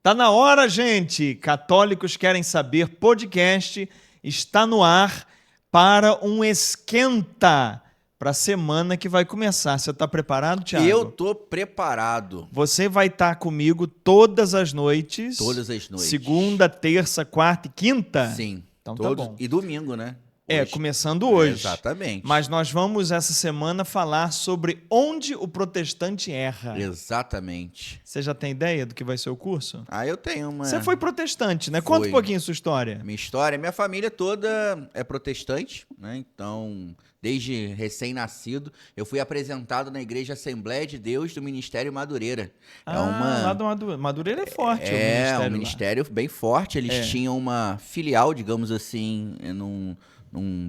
Tá na hora, gente! Católicos Querem Saber podcast está no ar para um esquenta para a semana que vai começar. Você está preparado, Thiago? Eu tô preparado. Você vai estar comigo todas as noites. Todas as noites. Segunda, terça, quarta e quinta? Sim. Então todos, tá bom. E domingo, né? Hoje. Começando hoje. Exatamente. Mas nós vamos, essa semana, falar sobre onde o protestante erra. Exatamente. Você já tem ideia do que vai ser o curso? Eu tenho uma... Você foi protestante, né? Conta um pouquinho a sua história. Minha história, minha família toda é protestante, né? Então, desde recém-nascido, eu fui apresentado na Igreja Assembleia de Deus do Ministério Madureira. Lá do Madureira é forte. É um ministério bem forte. Eles tinham uma filial, digamos assim, num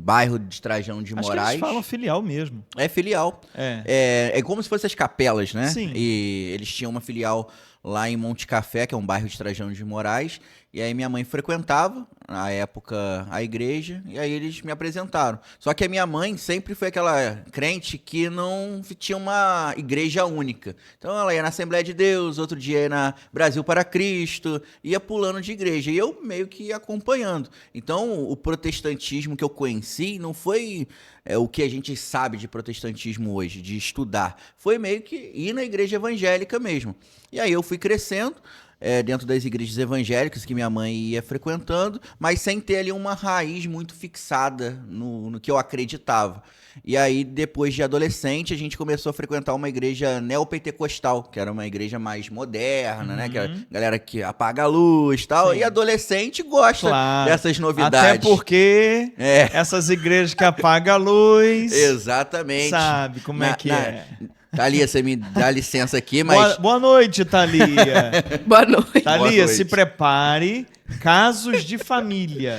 bairro de Trajano de Moraes. Acho que eles falam filial mesmo. É filial. É como se fossem as capelas, né? Sim. E eles tinham uma filial lá em Monte Café, que é um bairro de Trajano de Moraes. E aí minha mãe frequentava, na época, a igreja, e aí eles me apresentaram. Só que a minha mãe sempre foi aquela crente que não tinha uma igreja única. Então ela ia na Assembleia de Deus, outro dia ia na Brasil para Cristo, ia pulando de igreja. E eu meio que ia acompanhando. Então o protestantismo que eu conheci não foi o que a gente sabe de protestantismo hoje, de estudar. Foi meio que ir na igreja evangélica mesmo. E aí eu fui crescendo dentro das igrejas evangélicas que minha mãe ia frequentando, mas sem ter ali uma raiz muito fixada no que eu acreditava. E aí, depois de adolescente, a gente começou a frequentar uma igreja neopentecostal, que era uma igreja mais moderna, né? Que era galera que apaga a luz e tal. Sim. E adolescente gosta dessas novidades. Até porque essas igrejas que apagam a luz... Exatamente. Sabe como é que é. Thalia, você me dá licença aqui, mas... Boa noite, Thalia. Boa noite. Thalia, se prepare. Casos de família.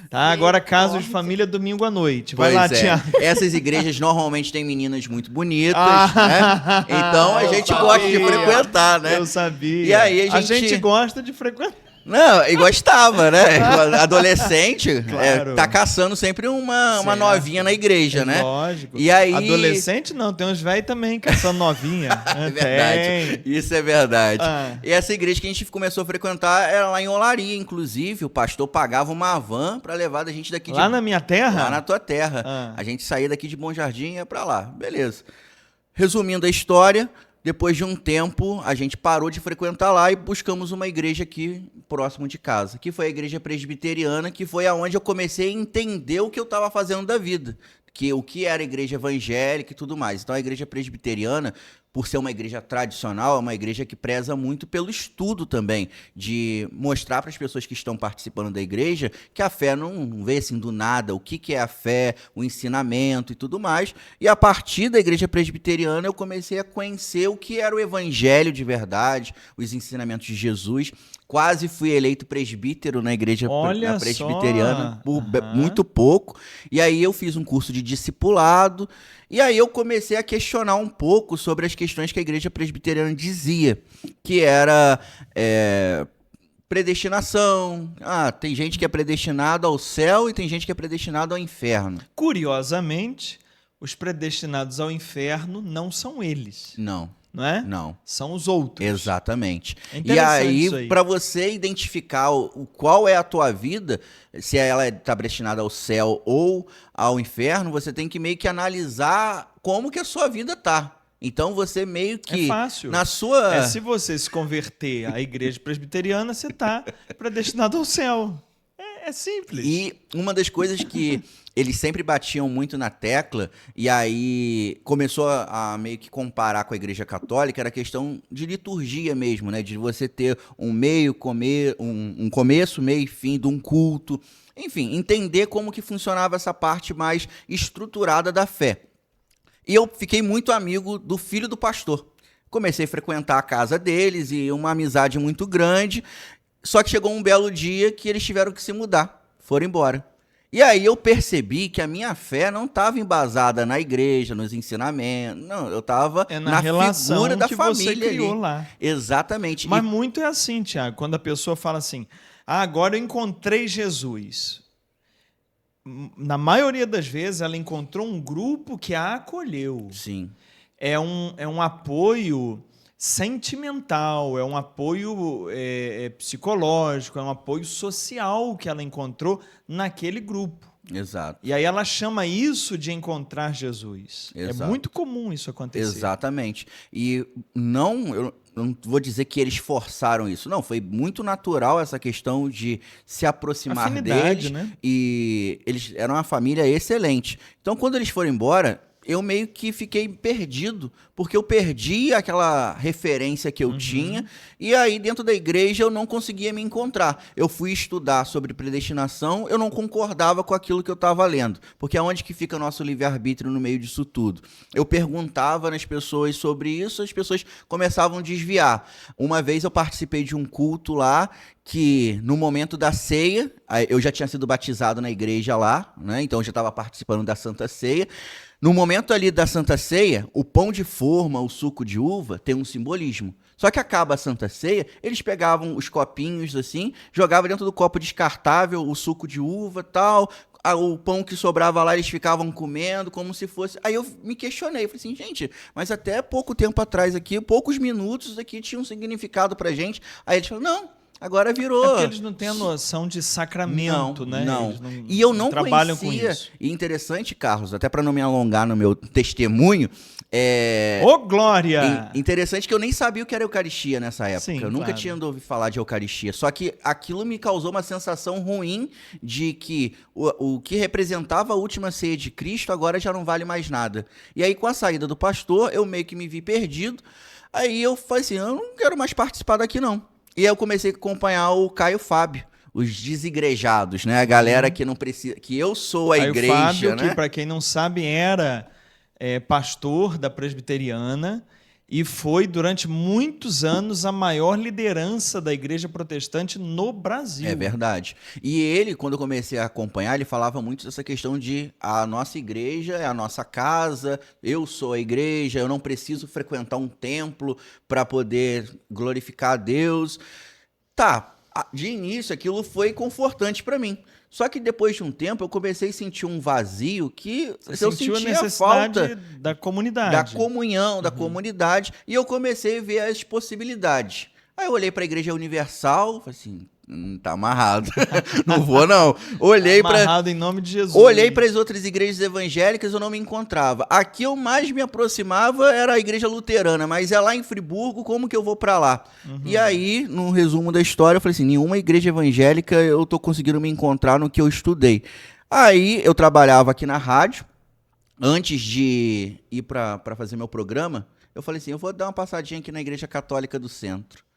Tá? Agora, casos de família, domingo à noite. Vai lá, Thiago. Essas igrejas normalmente têm meninas muito bonitas, né? Então, a gente gosta de frequentar, né? Eu sabia. E aí, a gente gosta de frequentar. Não, e gostava, né? Adolescente, claro. Tá caçando sempre uma novinha na igreja, né? Lógico. E aí... Adolescente não, tem uns velhos também caçando novinha. É verdade, isso é verdade. Ah. E essa igreja que a gente começou a frequentar era lá em Olaria, inclusive. O pastor pagava uma van pra levar da gente daqui lá na minha terra? Lá na tua terra. A gente saía daqui de Bom Jardim e ia pra lá. Beleza. Resumindo a história... Depois de um tempo, a gente parou de frequentar lá e buscamos uma igreja aqui próximo de casa, que foi a igreja presbiteriana, que foi aonde eu comecei a entender o que eu estava fazendo da vida, o que era a igreja evangélica e tudo mais. Então a igreja presbiteriana, por ser uma igreja tradicional, é uma igreja que preza muito pelo estudo também, de mostrar para as pessoas que estão participando da igreja que a fé não veio assim do nada, o que é a fé, o ensinamento e tudo mais. E a partir da igreja presbiteriana eu comecei a conhecer o que era o evangelho de verdade, os ensinamentos de Jesus. Quase fui eleito presbítero na igreja presbiteriana, por muito pouco. E aí eu fiz um curso de discipulado. E aí eu comecei a questionar um pouco sobre as questões que a igreja presbiteriana dizia, que era predestinação. Tem gente que é predestinado ao céu e tem gente que é predestinado ao inferno. Curiosamente, os predestinados ao inferno não são eles. Não é? Não. São os outros. Exatamente. É e aí, para você identificar qual é a tua vida, se ela está destinada ao céu ou ao inferno, você tem que meio que analisar como que a sua vida tá. Então você meio que... É fácil. Se você se converter à igreja presbiteriana, você está predestinado ao céu. É simples. E uma das coisas que eles sempre batiam muito na tecla, e aí começou a meio que comparar com a igreja católica, era a questão de liturgia mesmo, né? De você ter um começo, meio e fim de um culto. Enfim, entender como que funcionava essa parte mais estruturada da fé. E eu fiquei muito amigo do filho do pastor. Comecei a frequentar a casa deles e uma amizade muito grande. Só que chegou um belo dia que eles tiveram que se mudar, foram embora. E aí eu percebi que a minha fé não estava embasada na igreja, nos ensinamentos. Não, eu estava na figura da família você criou ali. Lá. Exatamente. Mas muito é assim, Thiago, quando a pessoa fala assim, agora eu encontrei Jesus. Na maioria das vezes ela encontrou um grupo que a acolheu. Sim. É um apoio sentimental, é um apoio psicológico, é um apoio social que ela encontrou naquele grupo. Exato. E aí ela chama isso de encontrar Jesus. Exato. É muito comum isso acontecer. Exatamente. E eu não vou dizer que eles forçaram isso. Não, foi muito natural essa questão de se aproximar Afinidade, deles. né? E eles eram uma família excelente. Então, quando eles foram embora, eu meio que fiquei perdido, porque eu perdi aquela referência que eu tinha, e aí dentro da igreja eu não conseguia me encontrar. Eu fui estudar sobre predestinação, eu não concordava com aquilo que eu estava lendo, porque aonde que fica nosso livre-arbítrio no meio disso tudo? Eu perguntava nas pessoas sobre isso, as pessoas começavam a desviar. Uma vez eu participei de um culto lá, que no momento da ceia, eu já tinha sido batizado na igreja lá, né? Então eu já estava participando da Santa Ceia. No momento ali da Santa Ceia, o pão de forma, o suco de uva, tem um simbolismo. Só que acaba a Santa Ceia, eles pegavam os copinhos assim, jogavam dentro do copo descartável o suco de uva e tal, o pão que sobrava lá eles ficavam comendo como se fosse... Aí eu me questionei, falei assim, gente, mas até pouco tempo atrás aqui, poucos minutos aqui tinha um significado pra gente. Aí eles falaram, não, agora virou. É porque eles não têm a noção de sacramento, né? Não. Eles não, e eu não trabalham conhecia, com isso. E interessante, Carlos, até para não me alongar no meu testemunho, Ô, glória! interessante que eu nem sabia o que era Eucaristia nessa época. Sim, eu nunca tinha ouvido falar de Eucaristia. Só que aquilo me causou uma sensação ruim de que o que representava a última ceia de Cristo agora já não vale mais nada. E aí, com a saída do pastor, eu meio que me vi perdido. Aí eu falei assim, eu não quero mais participar daqui, não. E aí eu comecei a acompanhar o Caio Fábio, os desigrejados, né? A galera que não precisa, que eu sou a Caio igreja, Fábio, né? que para quem não sabe era pastor da presbiteriana e foi durante muitos anos a maior liderança da igreja protestante no Brasil. É verdade. E ele, quando eu comecei a acompanhar, ele falava muito dessa questão de a nossa igreja é a nossa casa, eu sou a igreja, eu não preciso frequentar um templo para poder glorificar a Deus. Tá, de início aquilo foi confortante para mim. Só que depois de um tempo eu comecei a sentir um vazio que eu sentiu sentia a necessidade falta da comunidade. da comunhão, da comunidade, e eu comecei a ver as possibilidades. Aí eu olhei para a Igreja Universal, falei assim, tá amarrado, não vou não. Amarrado em nome de Jesus. Olhei para as outras igrejas evangélicas, eu não me encontrava. Aqui eu mais me aproximava era a Igreja Luterana, mas é lá em Friburgo, como que eu vou para lá? E aí, no resumo da história, eu falei assim, nenhuma igreja evangélica eu tô conseguindo me encontrar no que eu estudei. Aí eu trabalhava aqui na rádio, antes de ir para fazer meu programa, eu falei assim, eu vou dar uma passadinha aqui na Igreja Católica do Centro.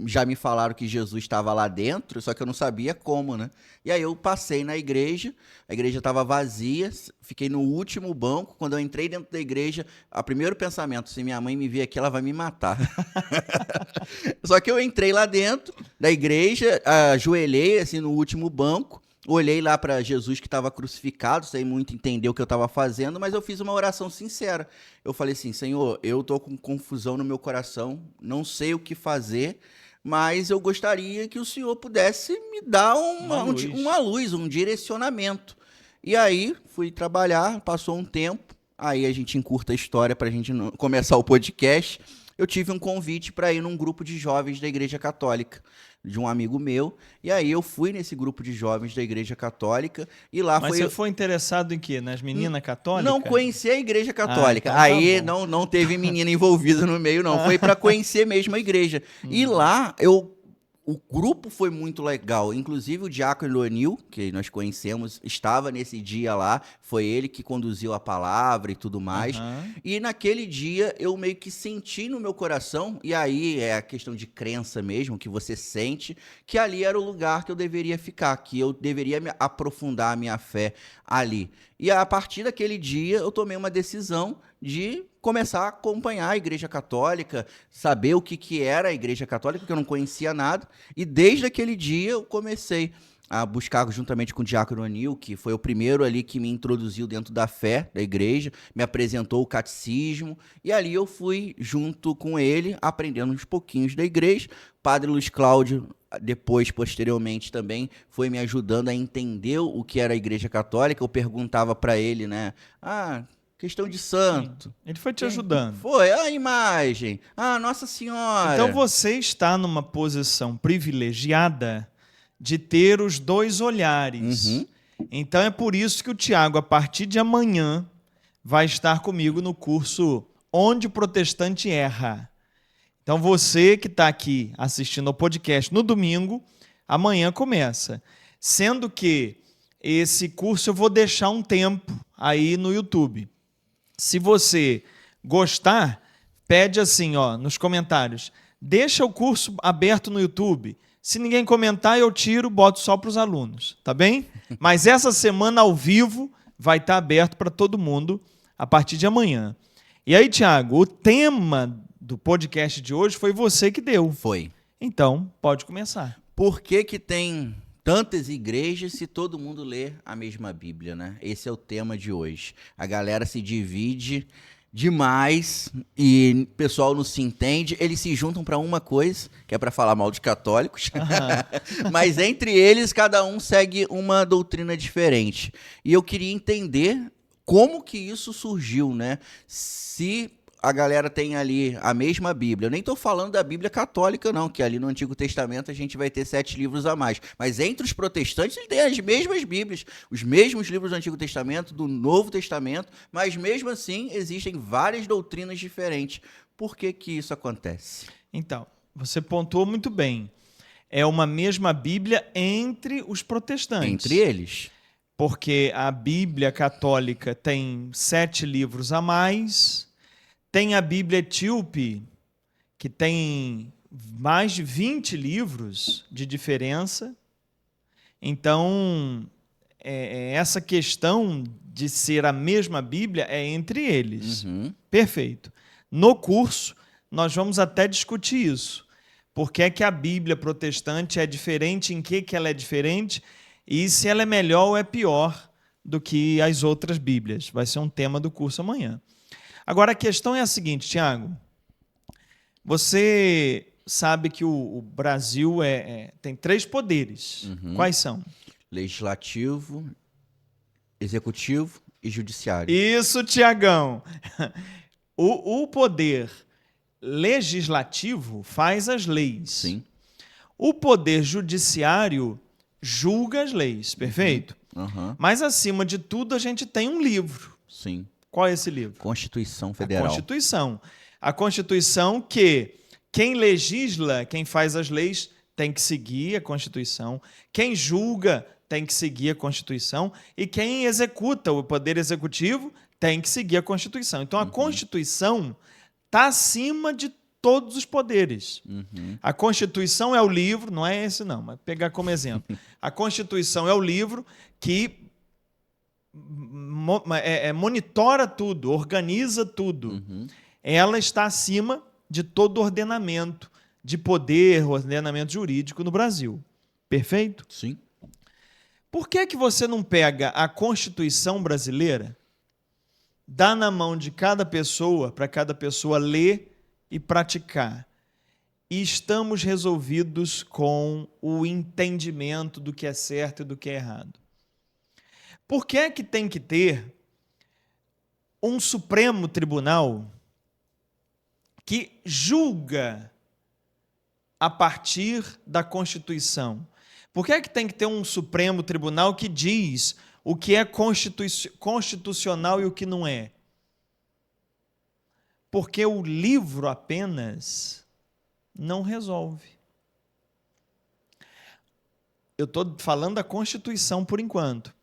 Já me falaram que Jesus estava lá dentro, só que eu não sabia como, né? E aí eu passei na igreja, a igreja estava vazia, fiquei no último banco. Quando eu entrei dentro da igreja, o primeiro pensamento, se minha mãe me ver aqui, ela vai me matar. Só que eu entrei lá dentro da igreja, ajoelhei assim no último banco, olhei lá para Jesus que estava crucificado, sem muito entender o que eu estava fazendo, mas eu fiz uma oração sincera. Eu falei assim, Senhor, eu estou com confusão no meu coração, não sei o que fazer, mas eu gostaria que o Senhor pudesse me dar uma luz, um direcionamento. E aí fui trabalhar, passou um tempo, aí a gente encurta a história para a gente começar o podcast. Eu tive um convite para ir num grupo de jovens da Igreja Católica, de um amigo meu, e aí eu fui nesse grupo de jovens da Igreja Católica, e lá Mas você foi interessado em quê? Nas meninas católicas? Não conhecia a Igreja Católica, então aí tá bom. não teve menina envolvida no meio, não, foi para conhecer mesmo a igreja. E lá o grupo foi muito legal, inclusive o diácono Leonil, que nós conhecemos, estava nesse dia lá, foi ele que conduziu a palavra e tudo mais. E naquele dia eu meio que senti no meu coração, e aí é a questão de crença mesmo, que você sente, que ali era o lugar que eu deveria ficar, que eu deveria aprofundar a minha fé ali. E a partir daquele dia eu tomei uma decisão de começar a acompanhar a Igreja Católica, saber o que era a Igreja Católica, porque eu não conhecia nada. E desde aquele dia eu comecei a buscar juntamente com o diácono Anil, que foi o primeiro ali que me introduziu dentro da fé da igreja, me apresentou o catecismo, e ali eu fui junto com ele, aprendendo uns pouquinhos da igreja. Padre Luiz Cláudio, depois, posteriormente, também foi me ajudando a entender o que era a Igreja Católica. Eu perguntava para ele, né, questão de santo. Ele foi te ajudando. Foi, a imagem, Nossa Senhora. Então você está numa posição privilegiada de ter os dois olhares. Uhum. Então é por isso que o Tiago, a partir de amanhã, vai estar comigo no curso Onde o Protestante Erra. Então você que está aqui assistindo ao podcast no domingo, amanhã começa. Sendo que esse curso eu vou deixar um tempo aí no YouTube. Se você gostar, pede assim, nos comentários. Deixa o curso aberto no YouTube. Se ninguém comentar, eu tiro, boto só para os alunos, tá bem? Mas essa semana ao vivo vai estar aberto para todo mundo a partir de amanhã. E aí, Tiago, o tema do podcast de hoje foi você que deu. Foi. Então, pode começar. Por que tem tantas igrejas se todo mundo lê a mesma Bíblia, né? Esse é o tema de hoje. A galera se divide demais e o pessoal não se entende. Eles se juntam para uma coisa, que é para falar mal de católicos. Mas entre eles, cada um segue uma doutrina diferente. E eu queria entender como que isso surgiu, né? Se a galera tem ali a mesma Bíblia. Eu nem estou falando da Bíblia católica, não, que ali no Antigo Testamento a gente vai ter 7 livros a mais. Mas entre os protestantes, eles têm as mesmas Bíblias, os mesmos livros do Antigo Testamento, do Novo Testamento, mas mesmo assim existem várias doutrinas diferentes. Por que que isso acontece? Então, você pontuou muito bem. É uma mesma Bíblia entre os protestantes. Entre eles. Porque a Bíblia católica tem 7 livros a mais. Tem a Bíblia etíope, que tem mais de 20 livros de diferença. Então, essa questão de ser a mesma Bíblia é entre eles. Uhum. Perfeito. No curso, nós vamos até discutir isso. Por que é que a Bíblia protestante é diferente, em que ela é diferente, e se ela é melhor ou é pior do que as outras Bíblias. Vai ser um tema do curso amanhã. Agora, a questão é a seguinte, Tiago. Você sabe que o Brasil tem 3 poderes. Uhum. Quais são? Legislativo, executivo e judiciário. Isso, Tiagão. O poder legislativo faz as leis. Sim. O poder judiciário julga as leis, perfeito? Uhum. Mas, acima de tudo, a gente tem um livro. Sim. Qual é esse livro? Constituição Federal. A Constituição. A Constituição que quem legisla, quem faz as leis, tem que seguir a Constituição. Quem julga tem que seguir a Constituição. E quem executa, o Poder Executivo, tem que seguir a Constituição. Então, a Constituição está acima de todos os poderes. Uhum. A Constituição é o livro, não é esse não, mas pegar como exemplo. A Constituição é o livro que monitora tudo, organiza tudo. Uhum. Ela está acima de todo ordenamento de poder, ordenamento jurídico no Brasil. Perfeito? Sim. Por que você não pega a Constituição brasileira, dá na mão de cada pessoa, para cada pessoa ler e praticar? E estamos resolvidos com o entendimento do que é certo e do que é errado. Por que é que tem que ter um Supremo Tribunal que julga a partir da Constituição? Por que é que tem que ter um Supremo Tribunal que diz o que é constitucional e o que não é? Porque o livro apenas não resolve. Eu estou falando da Constituição por enquanto,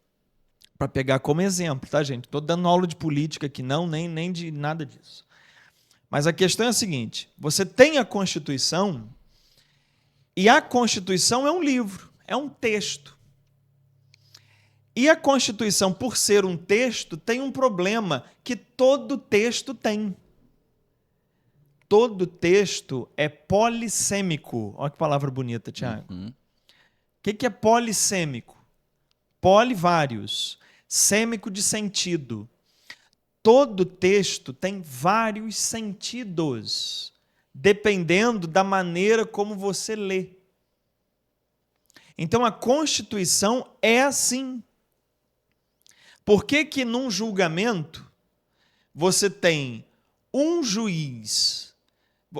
para pegar como exemplo, tá, gente? Estou dando aula de política aqui, não, nem de nada disso. Mas a questão é a seguinte: você tem a Constituição, e a Constituição é um livro, é um texto. E a Constituição, por ser um texto, tem um problema que todo texto tem. Todo texto é polissêmico. Olha que palavra bonita, Tiago. Uhum. O que é polissêmico? Poli, vários. Sêmico, de sentido. Todo texto tem vários sentidos, dependendo da maneira como você lê. Então, a Constituição é assim. Por que que num julgamento você tem um juiz.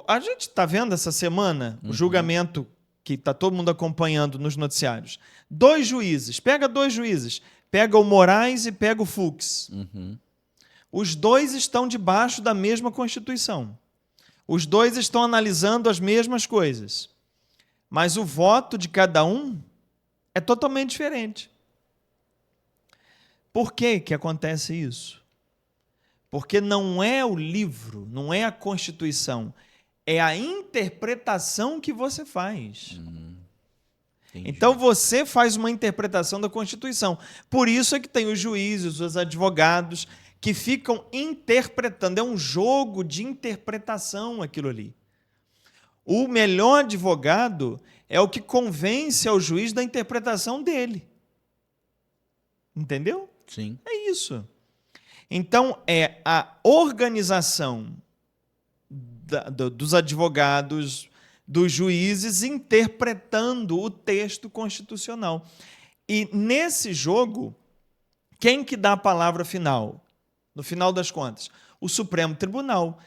A gente está vendo essa semana o julgamento que está todo mundo acompanhando nos noticiários. 2 juízes. Pega 2 juízes. Pega o Moraes e pega o Fux. Os 2 estão debaixo da mesma Constituição. Os 2 estão analisando as mesmas coisas. Mas o voto de cada um é totalmente diferente. Por que que acontece isso? Porque não é o livro, não é a Constituição, é a interpretação que você faz. Então você faz uma interpretação da Constituição. Por isso é que tem os juízes, os advogados, que ficam interpretando. É um jogo de interpretação aquilo ali. O melhor advogado é o que convence ao juiz da interpretação dele. Entendeu? Sim. É isso. Então, é a organização dos advogados, dos juízes, interpretando o texto constitucional. E nesse jogo, quem que dá a palavra final? No final das contas, o Supremo Tribunal.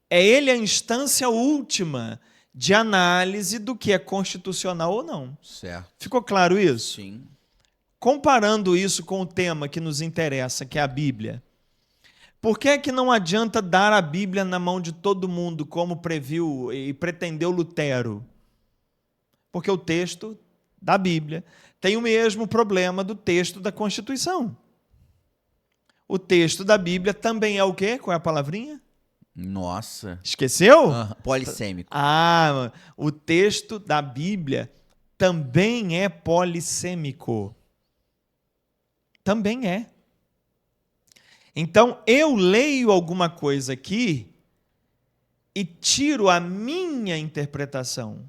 É ele a instância última de análise do que é constitucional ou não. Certo. Ficou claro isso? Sim. Comparando isso com o tema que nos interessa, que é a Bíblia, por que é que não adianta dar a Bíblia na mão de todo mundo, como previu e pretendeu Lutero? Porque o texto da Bíblia tem o mesmo problema do texto da Constituição. O texto da Bíblia também é o quê? Qual é a palavrinha? Nossa. Esqueceu? Polissêmico. O texto da Bíblia também é polissêmico. Também é. Então, eu leio alguma coisa aqui e tiro a minha interpretação,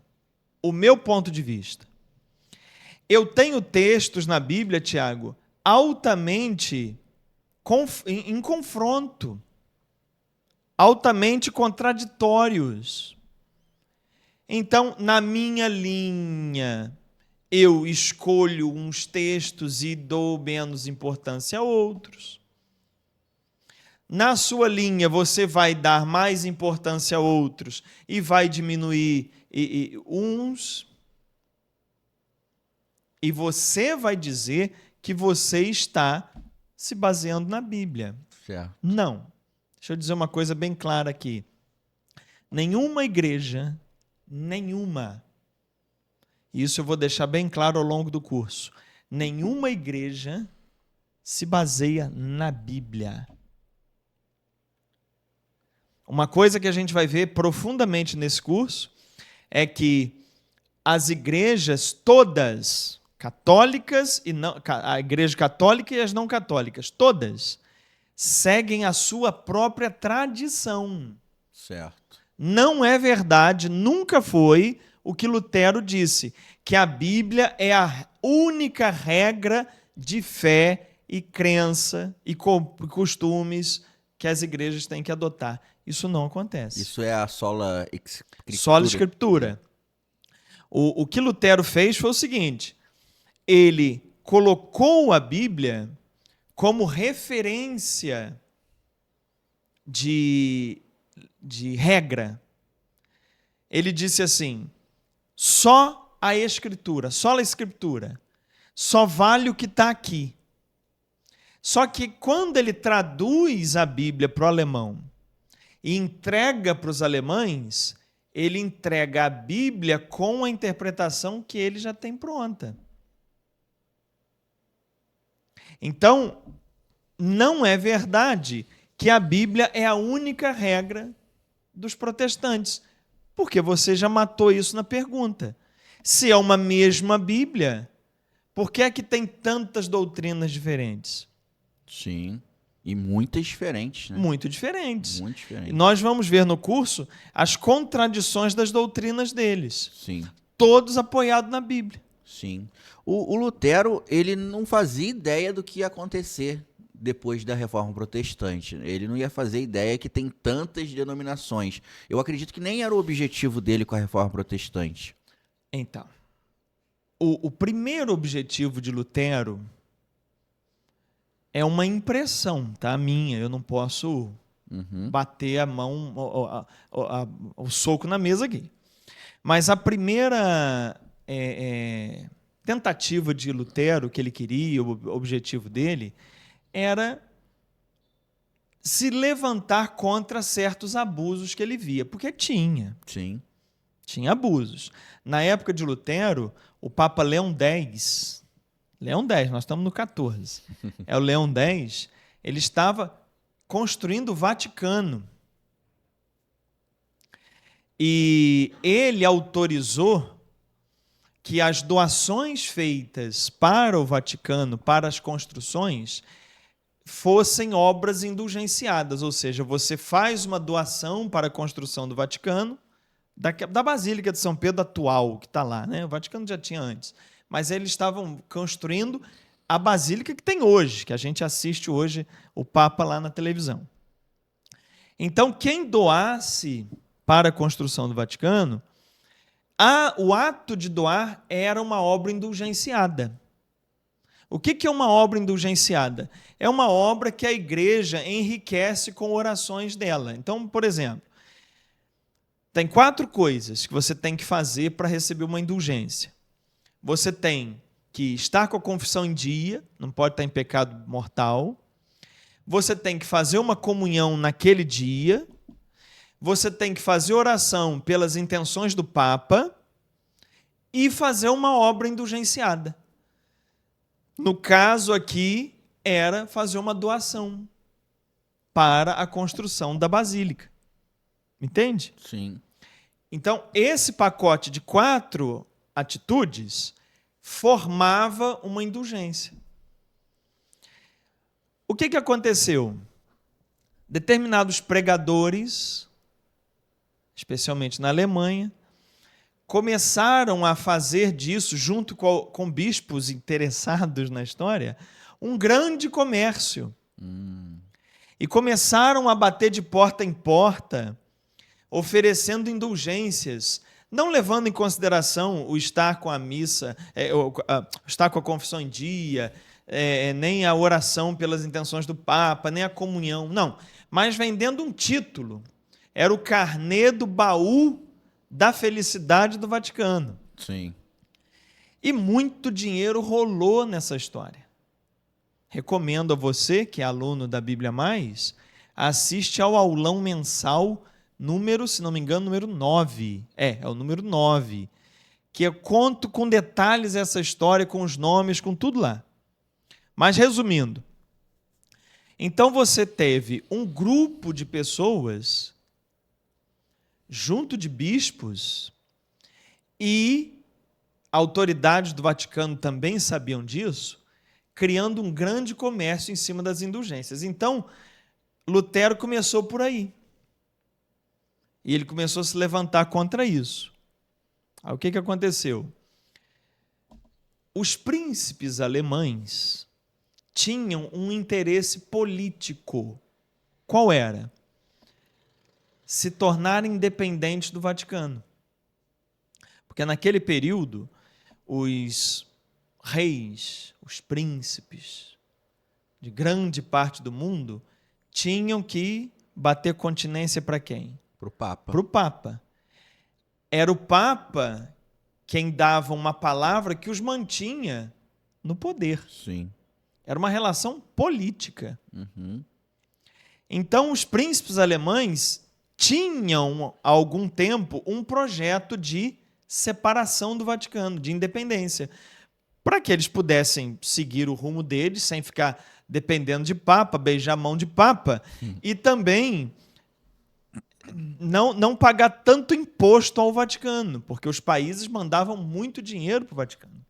o meu ponto de vista. Eu tenho textos na Bíblia, Tiago, altamente em confronto, altamente contraditórios. Então, na minha linha, eu escolho uns textos e dou menos importância a outros. Na sua linha, você vai dar mais importância a outros e vai diminuir uns. E você vai dizer que você está se baseando na Bíblia. Certo. Não. Deixa eu dizer uma coisa bem clara aqui. Nenhuma igreja, isso eu vou deixar bem claro ao longo do curso, nenhuma igreja se baseia na Bíblia. Uma coisa que a gente vai ver profundamente nesse curso é que as igrejas todas, católicas e não, a igreja católica e as não católicas, todas seguem a sua própria tradição. Certo. Não é verdade, nunca foi o que Lutero disse, que a Bíblia é a única regra de fé e crença e costumes que as igrejas têm que adotar. Isso não acontece. Isso é a sola escritura. Sola escritura. O que Lutero fez foi o seguinte: ele colocou a Bíblia como referência de regra. Ele disse assim: só a Escritura, só a Escritura, só vale o que está aqui. Só que quando ele traduz a Bíblia para o alemão e entrega para os alemães, ele entrega a Bíblia com a interpretação que ele já tem pronta. Então, não é verdade que a Bíblia é a única regra dos protestantes, porque você já matou isso na pergunta. Se é uma mesma Bíblia, por que é que tem tantas doutrinas diferentes? Sim, e muitas diferentes, né? Muito diferentes. Muito diferentes. E nós vamos ver no curso as contradições das doutrinas deles. Sim. Todos apoiados na Bíblia. Sim. O Lutero, ele não fazia ideia do que ia acontecer depois da Reforma Protestante. Ele não ia fazer ideia que tem tantas denominações. Eu acredito que nem era o objetivo dele com a Reforma Protestante. Então, o primeiro objetivo de Lutero é uma impressão, tá? Minha, eu não posso bater a mão, o soco na mesa aqui. Mas a primeira tentativa de Lutero, que ele queria, o objetivo dele, era se levantar contra certos abusos que ele via, porque tinha. Sim. Tinha abusos. Na época de Lutero, o Papa Leão X, nós estamos no 14, o Leão X, ele estava construindo o Vaticano. E ele autorizou que as doações feitas para o Vaticano, para as construções, fossem obras indulgenciadas, ou seja, você faz uma doação para a construção do Vaticano, da Basílica de São Pedro atual, que está lá, né? O Vaticano já tinha antes, mas eles estavam construindo a Basílica que tem hoje, que a gente assiste hoje o Papa lá na televisão. Então, quem doasse para a construção do Vaticano, o ato de doar era uma obra indulgenciada. O que é uma obra indulgenciada? É uma obra que a igreja enriquece com orações dela. Então, por exemplo, tem 4 coisas que você tem que fazer para receber uma indulgência. Você tem que estar com a confissão em dia, não pode estar em pecado mortal. Você tem que fazer uma comunhão naquele dia. Você tem que fazer oração pelas intenções do Papa e fazer uma obra indulgenciada. No caso aqui, era fazer uma doação para a construção da Basílica. Entende? Sim. Então, esse pacote de 4 atitudes formava uma indulgência. O que aconteceu? Determinados pregadores, especialmente na Alemanha, começaram a fazer disso, junto com bispos interessados na história, um grande comércio. E começaram a bater de porta em porta, oferecendo indulgências, não levando em consideração o estar com a missa, estar com a confissão em dia, nem a oração pelas intenções do Papa, nem a comunhão, não. Mas vendendo um título. Era o carnê do baú da felicidade do Vaticano. Sim. E muito dinheiro rolou nessa história. Recomendo a você, que é aluno da Bíblia Mais, assiste ao aulão mensal número, se não me engano, número 9. É o número 9. Que eu conto com detalhes essa história, com os nomes, com tudo lá. Mas, resumindo, então você teve um grupo de pessoas junto de bispos, e autoridades do Vaticano também sabiam disso, criando um grande comércio em cima das indulgências. Então, Lutero começou por aí. E ele começou a se levantar contra isso. Aí, o que aconteceu? Os príncipes alemães tinham um interesse político. Qual era? Se tornarem independentes do Vaticano. Porque naquele período, os reis, os príncipes de grande parte do mundo tinham que bater continência para quem? Para o Papa. Para o Papa. Era o Papa quem dava uma palavra que os mantinha no poder. Sim. Era uma relação política. Então, os príncipes alemães tinham, há algum tempo, um projeto de separação do Vaticano, de independência, para que eles pudessem seguir o rumo deles, sem ficar dependendo de Papa, beijar a mão de Papa, e também não pagar tanto imposto ao Vaticano, porque os países mandavam muito dinheiro para o Vaticano.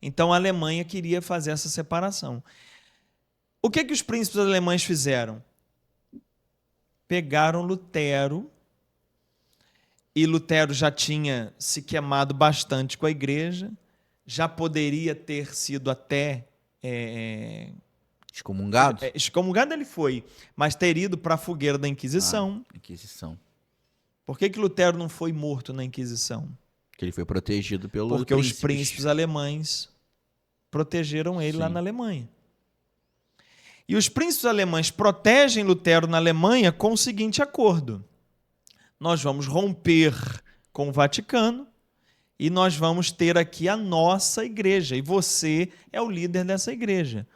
Então, a Alemanha queria fazer essa separação. O que os príncipes alemães fizeram? Pegaram Lutero, e Lutero já tinha se queimado bastante com a igreja, já poderia ter sido até... excomungado? Excomungado ele foi, mas ter ido para a fogueira da Inquisição. Inquisição. Por que Lutero não foi morto na Inquisição? Que ele foi protegido pelos Porque os príncipes alemães protegeram ele lá na Alemanha. E os príncipes alemães protegem Lutero na Alemanha com o seguinte acordo: nós vamos romper com o Vaticano e nós vamos ter aqui a nossa igreja, e você é o líder dessa igreja.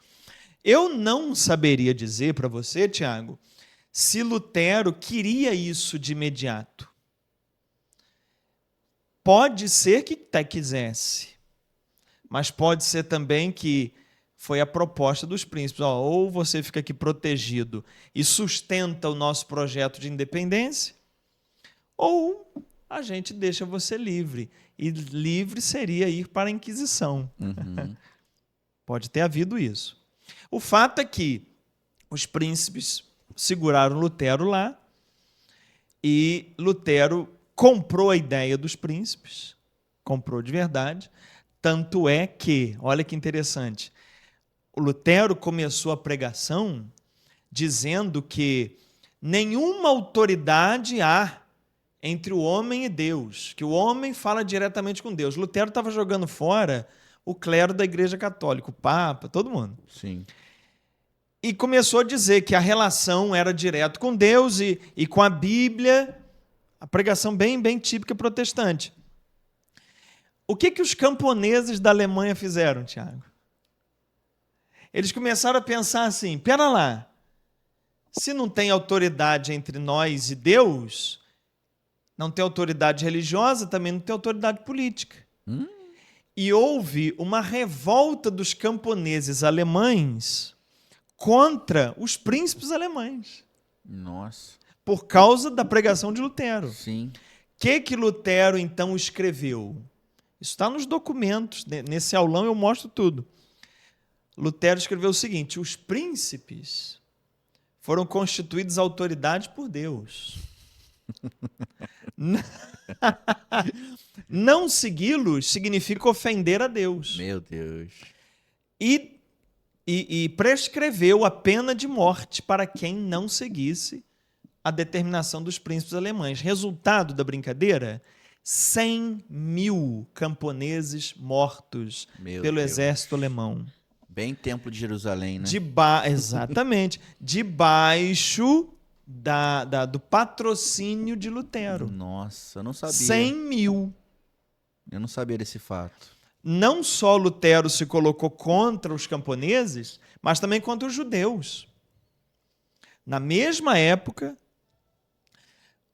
Eu não saberia dizer para você, Tiago, se Lutero queria isso de imediato. Pode ser que até quisesse, mas pode ser também que foi a proposta dos príncipes. Ou você fica aqui protegido e sustenta o nosso projeto de independência, ou a gente deixa você livre. E livre seria ir para a Inquisição. Uhum. Pode ter havido isso. O fato é que os príncipes seguraram Lutero lá e Lutero comprou a ideia dos príncipes, comprou de verdade. Tanto é que, olha que interessante, o Lutero começou a pregação dizendo que nenhuma autoridade há entre o homem e Deus, que o homem fala diretamente com Deus. Lutero estava jogando fora o clero da Igreja Católica, o Papa, todo mundo. Sim. E começou a dizer que a relação era direto com Deus e com a Bíblia, a pregação bem típica protestante. O que os camponeses da Alemanha fizeram, Tiago? Eles começaram a pensar assim, pera lá, se não tem autoridade entre nós e Deus, não tem autoridade religiosa, também não tem autoridade política. E houve uma revolta dos camponeses alemães contra os príncipes alemães. Nossa. Por causa da pregação de Lutero. Sim. O que Lutero, então, escreveu? Isso está nos documentos, nesse aulão eu mostro tudo. Lutero escreveu o seguinte: os príncipes foram constituídos autoridade por Deus. Não segui-los significa ofender a Deus. Meu Deus. E prescreveu a pena de morte para quem não seguisse a determinação dos príncipes alemães. Resultado da brincadeira? 100.000 camponeses mortos pelo exército alemão. Bem Templo de Jerusalém, né? Exatamente. Debaixo do patrocínio de Lutero. Nossa, eu não sabia. 100.000. Eu não sabia desse fato. Não só Lutero se colocou contra os camponeses, mas também contra os judeus. Na mesma época,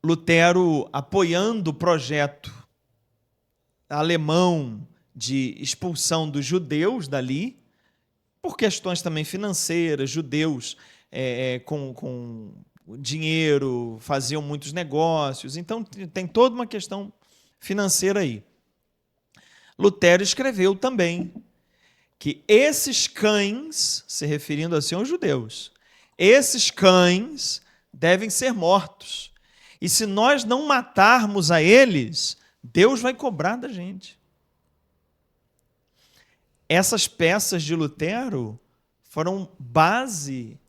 Lutero, apoiando o projeto alemão de expulsão dos judeus dali, por questões também financeiras, judeus com dinheiro faziam muitos negócios, então tem toda uma questão financeira aí. Lutero escreveu também que esses cães, se referindo assim aos judeus, esses cães devem ser mortos. E se nós não matarmos a eles, Deus vai cobrar da gente. Essas peças de Lutero foram base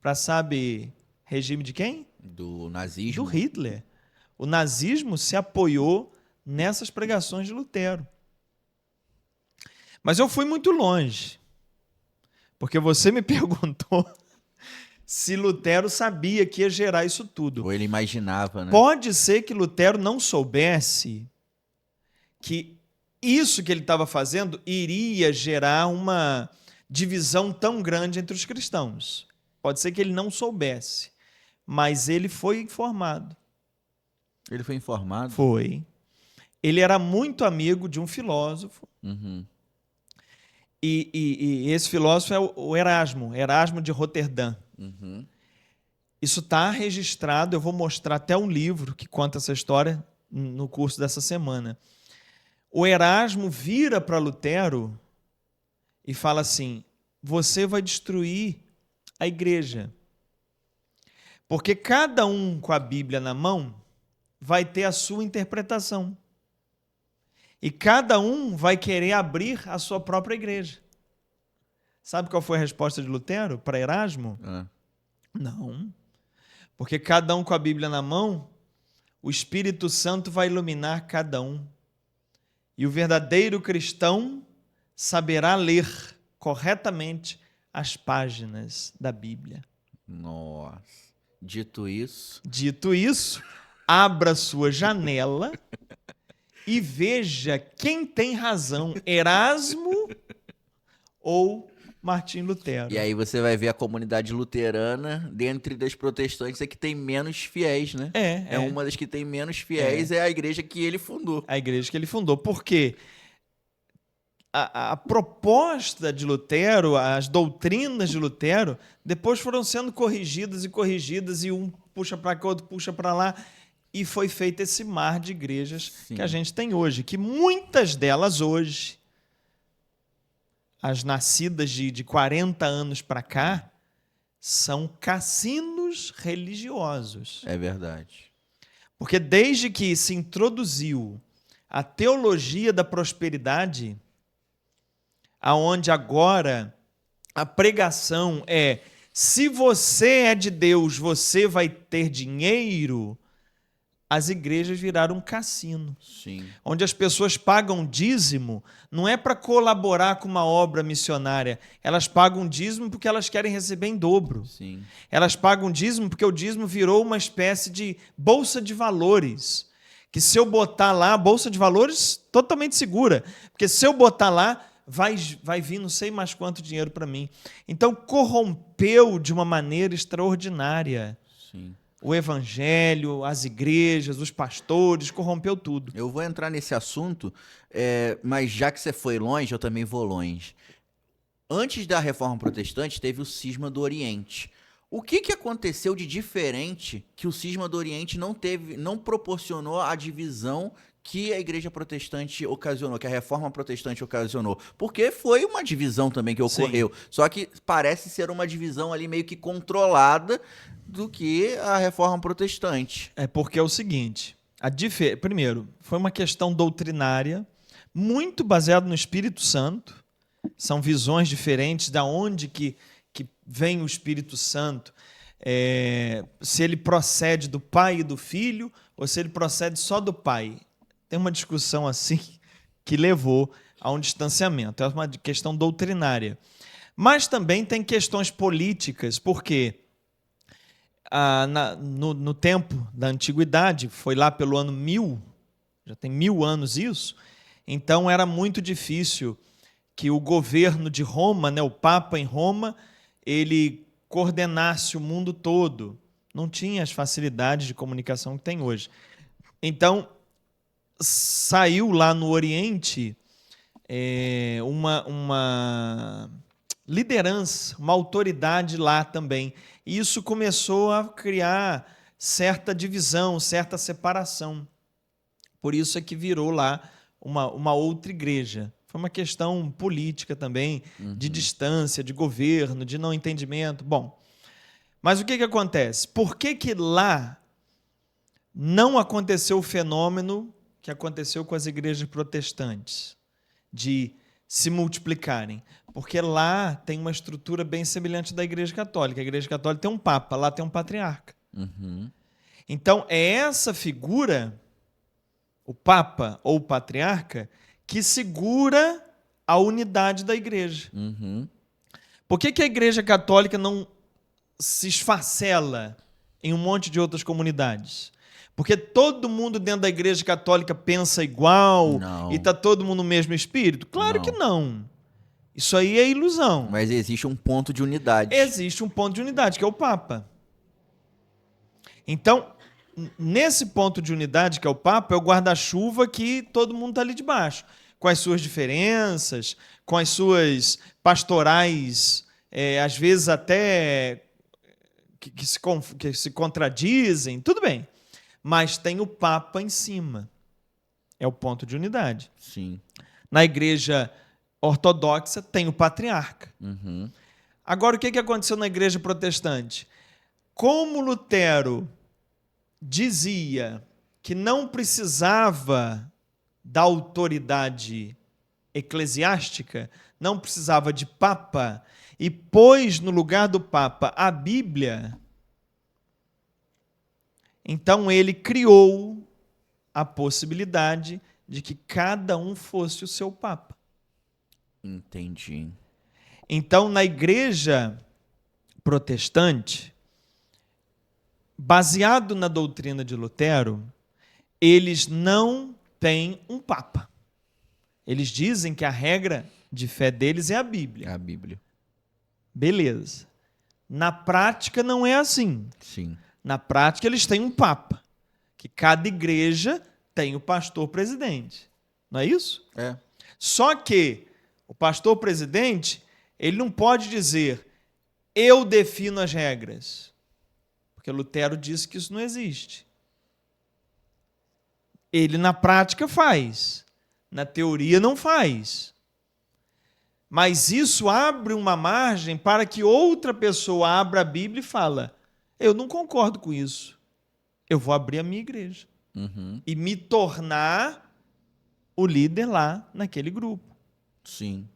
para, sabe, regime de quem? Do nazismo. Do Hitler. O nazismo se apoiou nessas pregações de Lutero. Mas eu fui muito longe, porque você me perguntou se Lutero sabia que ia gerar isso tudo. Ou ele imaginava, né? Pode ser que Lutero não soubesse que isso que ele estava fazendo iria gerar uma divisão tão grande entre os cristãos. Pode ser que ele não soubesse, mas ele foi informado. Ele foi informado? Foi. Ele era muito amigo de um filósofo. Uhum. E esse filósofo é o Erasmo de Roterdã. Uhum. Isso está registrado, eu vou mostrar até um livro que conta essa história no curso dessa semana. O Erasmo vira para Lutero e fala assim: você vai destruir a igreja, porque cada um com a Bíblia na mão vai ter a sua interpretação. E cada um vai querer abrir a sua própria igreja. Sabe qual foi a resposta de Lutero para Erasmo? Não. Porque cada um com a Bíblia na mão, o Espírito Santo vai iluminar cada um. E o verdadeiro cristão saberá ler corretamente as páginas da Bíblia. Nossa. Dito isso, abra sua janela e veja quem tem razão, Erasmo ou Martim Lutero. e aí você vai ver a comunidade luterana, dentre das protestantes, é que tem menos fiéis, né? É uma das que tem menos fiéis, é a igreja que ele fundou. A igreja que ele fundou. Por quê? A proposta de Lutero, as doutrinas de Lutero, depois foram sendo corrigidas, e um puxa para cá, outro puxa para lá, e foi feito esse mar de igrejas que a gente tem hoje, que muitas delas hoje, as nascidas de 40 anos para cá, são cassinos religiosos. É verdade. Porque desde que se introduziu a teologia da prosperidade, aonde agora a pregação é: se você é de Deus, você vai ter dinheiro, as igrejas viraram um cassino. Sim. Onde as pessoas pagam dízimo, não é para colaborar com uma obra missionária, elas pagam dízimo porque elas querem receber em dobro. Sim. Elas pagam dízimo porque o dízimo virou uma espécie de bolsa de valores, que se eu botar lá, bolsa de valores totalmente segura, porque se eu botar lá, vai vir não sei mais quanto dinheiro para mim. Então, corrompeu de uma maneira extraordinária. Sim. O evangelho, as igrejas, os pastores, corrompeu tudo. Eu vou entrar nesse assunto, mas já que você foi longe, eu também vou longe. Antes da Reforma Protestante, teve o Cisma do Oriente. O que aconteceu de diferente que o Cisma do Oriente não proporcionou a divisão que a Igreja Protestante ocasionou, que a Reforma Protestante ocasionou? Porque foi uma divisão também que ocorreu. Sim. Só que parece ser uma divisão ali meio que controlada do que a Reforma Protestante. É porque é o seguinte, primeiro, foi uma questão doutrinária, muito baseada no Espírito Santo. São visões diferentes da onde que vem o Espírito Santo. Se ele procede do Pai e do Filho, ou se ele procede só do Pai. Tem uma discussão assim que levou a um distanciamento. É uma questão doutrinária. Mas também tem questões políticas, porque no tempo da antiguidade, foi lá pelo ano 1000, já tem 1000 anos isso, então era muito difícil que o governo de Roma, né, o Papa em Roma, ele coordenasse o mundo todo. Não tinha as facilidades de comunicação que tem hoje. Então, saiu lá no Oriente uma liderança, uma autoridade lá também. E isso começou a criar certa divisão, certa separação. Por isso é que virou lá uma outra igreja. Foi uma questão política também, de distância, de governo, de não entendimento. Bom, mas o que acontece? Por que lá não aconteceu o fenômeno que aconteceu com as igrejas protestantes, de se multiplicarem? Porque lá tem uma estrutura bem semelhante da Igreja Católica. A Igreja Católica tem um Papa, lá tem um Patriarca. Uhum. Então, é essa figura, o Papa ou o Patriarca, que segura a unidade da Igreja. Uhum. Por que a Igreja Católica não se esfacela em um monte de outras comunidades? Porque todo mundo dentro da Igreja Católica pensa igual e está todo mundo no mesmo espírito? Claro que não. Isso aí é ilusão. Mas existe um ponto de unidade. Existe um ponto de unidade, que é o Papa. Então, nesse ponto de unidade, que é o Papa, é o guarda-chuva que todo mundo está ali debaixo, com as suas diferenças, com as suas pastorais, às vezes até que se contradizem, tudo bem. Mas tem o Papa em cima. É o ponto de unidade. Sim. Na Igreja Ortodoxa tem o Patriarca. Uhum. Agora, o que aconteceu na Igreja Protestante? Como Lutero dizia que não precisava da autoridade eclesiástica, não precisava de Papa, e pôs no lugar do Papa a Bíblia, então ele criou a possibilidade de que cada um fosse o seu Papa. Entendi. Então, na igreja protestante, baseado na doutrina de Lutero, eles não têm um papa. Eles dizem que a regra de fé deles é a Bíblia. É a Bíblia. Beleza. Na prática não é assim. Sim. Na prática eles têm um papa, que cada igreja tem o pastor presidente. Não é isso? É. Só que o pastor presidente, ele não pode dizer, eu defino as regras. Porque Lutero disse que isso não existe. Ele na prática faz. Na teoria não faz. Mas isso abre uma margem para que outra pessoa abra a Bíblia e fala, eu não concordo com isso. Eu vou abrir a minha igreja. E me tornar o líder lá naquele grupo. Sim.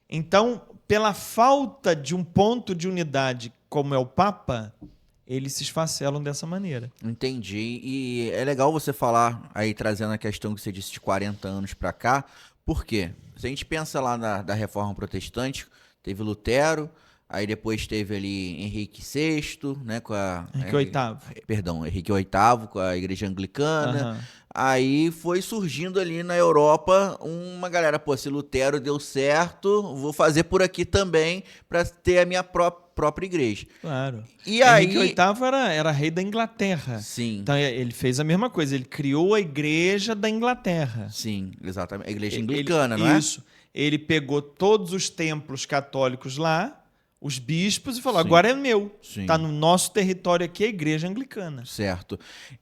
Então, pela falta de um ponto de unidade como é o Papa, eles se esfacelam dessa maneira. Entendi. E é legal você falar aí, trazendo a questão que você disse de 40 anos para cá. Por quê? Se a gente pensa lá da Reforma Protestante, teve Lutero, aí depois teve ali Henrique VI, né, com a... Henrique VIII. Perdão, Henrique VIII, com a Igreja Anglicana. Aham. Aí foi surgindo ali na Europa uma galera, pô, se Lutero deu certo, vou fazer por aqui também para ter a minha própria igreja. Claro. E aí... Henrique VIII era rei da Inglaterra. Sim. Então ele fez a mesma coisa, ele criou a igreja da Inglaterra. Sim, exatamente. A igreja anglicana, não é? Isso. Ele pegou todos os templos católicos lá, os bispos, e falou, Sim. agora é meu. Sim. Está no nosso território aqui a igreja anglicana. Certo.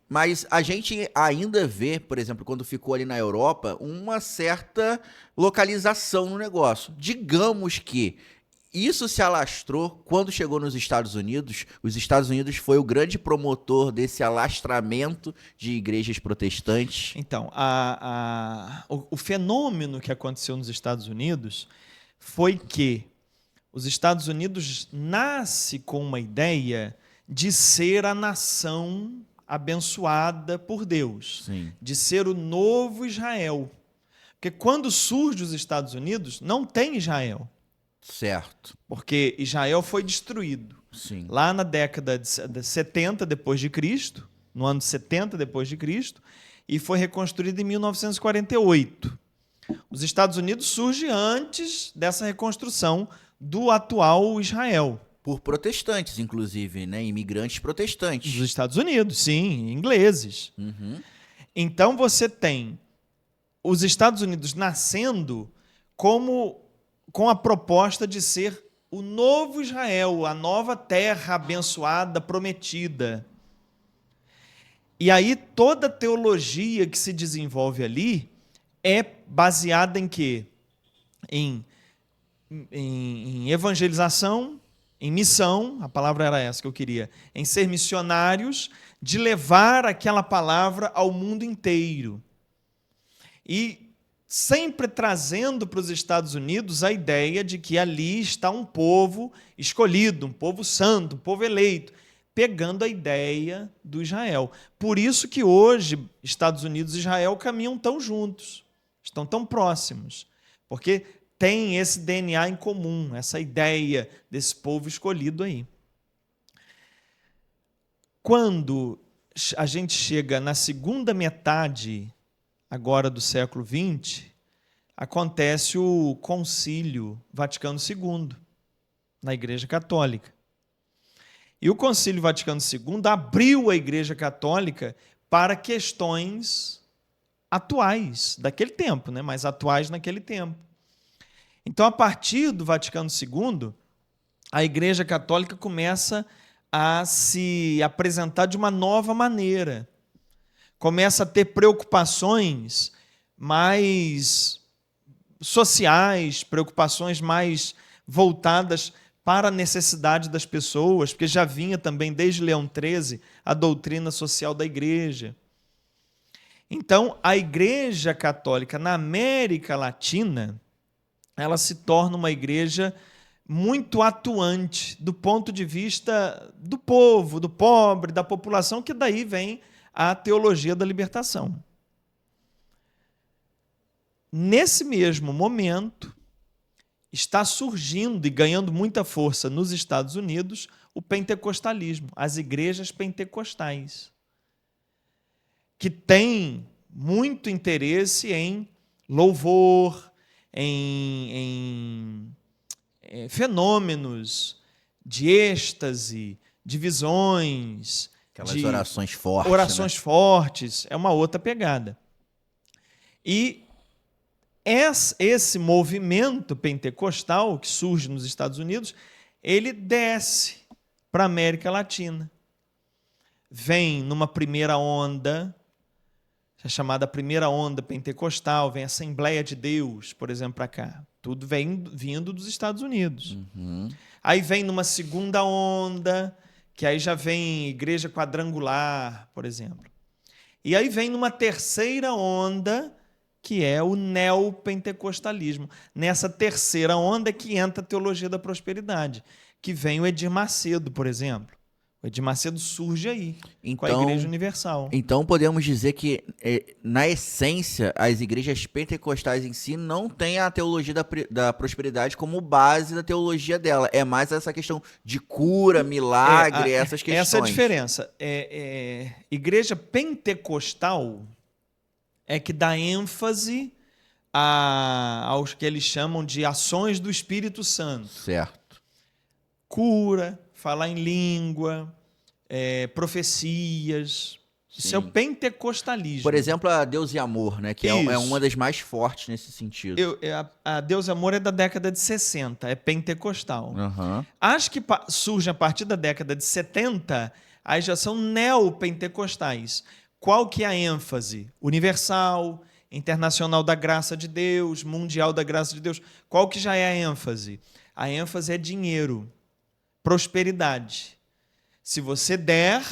Mas a gente ainda vê, por exemplo, quando ficou ali na Europa, uma certa localização no negócio. Digamos que isso se alastrou quando chegou nos Estados Unidos. Os Estados Unidos foi o grande promotor desse alastramento de igrejas protestantes. Então, o fenômeno que aconteceu nos Estados Unidos foi que os Estados Unidos nasce com uma ideia de ser a nação abençoada por Deus, Sim. de ser o novo Israel. Porque quando surge os Estados Unidos, não tem Israel. Certo. Porque Israel foi destruído. Sim. Lá na década de 70 depois de Cristo, no ano 70 depois de Cristo, e foi reconstruído em 1948. Os Estados Unidos surgem antes dessa reconstrução do atual Israel. Por protestantes, inclusive, né? Imigrantes protestantes. Dos Estados Unidos, sim, ingleses. Então você tem os Estados Unidos nascendo com a proposta de ser o novo Israel, a nova terra abençoada, prometida. E aí toda a teologia que se desenvolve ali é baseada em quê? Em evangelização, em missão, a palavra era essa que eu queria, em ser missionários, de levar aquela palavra ao mundo inteiro. E sempre trazendo para os Estados Unidos a ideia de que ali está um povo escolhido, um povo santo, um povo eleito, pegando a ideia do Israel. Por isso que hoje Estados Unidos e Israel caminham tão juntos, estão tão próximos, porque tem esse DNA em comum, essa ideia desse povo escolhido aí. Quando a gente chega na segunda metade agora do século XX, acontece o Concílio Vaticano II, na Igreja Católica. E o Concílio Vaticano II abriu a Igreja Católica para questões atuais daquele tempo, né? Mas atuais naquele tempo. Então, a partir do Vaticano II, a Igreja Católica começa a se apresentar de uma nova maneira. Começa a ter preocupações mais sociais, preocupações mais voltadas para a necessidade das pessoas, porque já vinha também desde Leão XIII a doutrina social da Igreja. Então, a Igreja Católica na América Latina, ela se torna uma igreja muito atuante do ponto de vista do povo, do pobre, da população, que daí vem a teologia da libertação. Nesse mesmo momento, está surgindo e ganhando muita força nos Estados Unidos o pentecostalismo, as igrejas pentecostais, que têm muito interesse em louvor, em fenômenos de êxtase, de visões, Aquelas orações fortes. Orações fortes, é uma outra pegada. E esse movimento pentecostal que surge nos Estados Unidos, ele desce para a América Latina. Vem numa primeira onda, chamada primeira onda pentecostal, vem a Assembleia de Deus, por exemplo, para cá. Tudo vem vindo dos Estados Unidos. Uhum. Aí vem numa segunda onda, que aí já vem igreja quadrangular, por exemplo. E aí vem numa terceira onda, que é o neopentecostalismo. Nessa terceira onda é que entra a teologia da prosperidade, que vem o Edir Macedo, por exemplo. O Edir Macedo surge aí, com a Igreja Universal. Então podemos dizer que, na essência, as igrejas pentecostais em si não têm a teologia da prosperidade como base da teologia dela. É mais essa questão de cura, milagre, essas questões. Essa é a diferença. Igreja pentecostal é que dá ênfase aos que eles chamam de ações do Espírito Santo. Certo. Cura, falar em língua, profecias. Sim. Isso é o pentecostalismo. Por exemplo, a Deus e Amor, né? Que é uma das mais fortes nesse sentido. A Deus e Amor é da década de 60, é pentecostal. Uhum. As que surgem a partir da década de 70, aí já são neopentecostais. Qual que é a ênfase? Universal, internacional da graça de Deus, mundial da graça de Deus. Qual que já é a ênfase? A ênfase é dinheiro, prosperidade. Se você der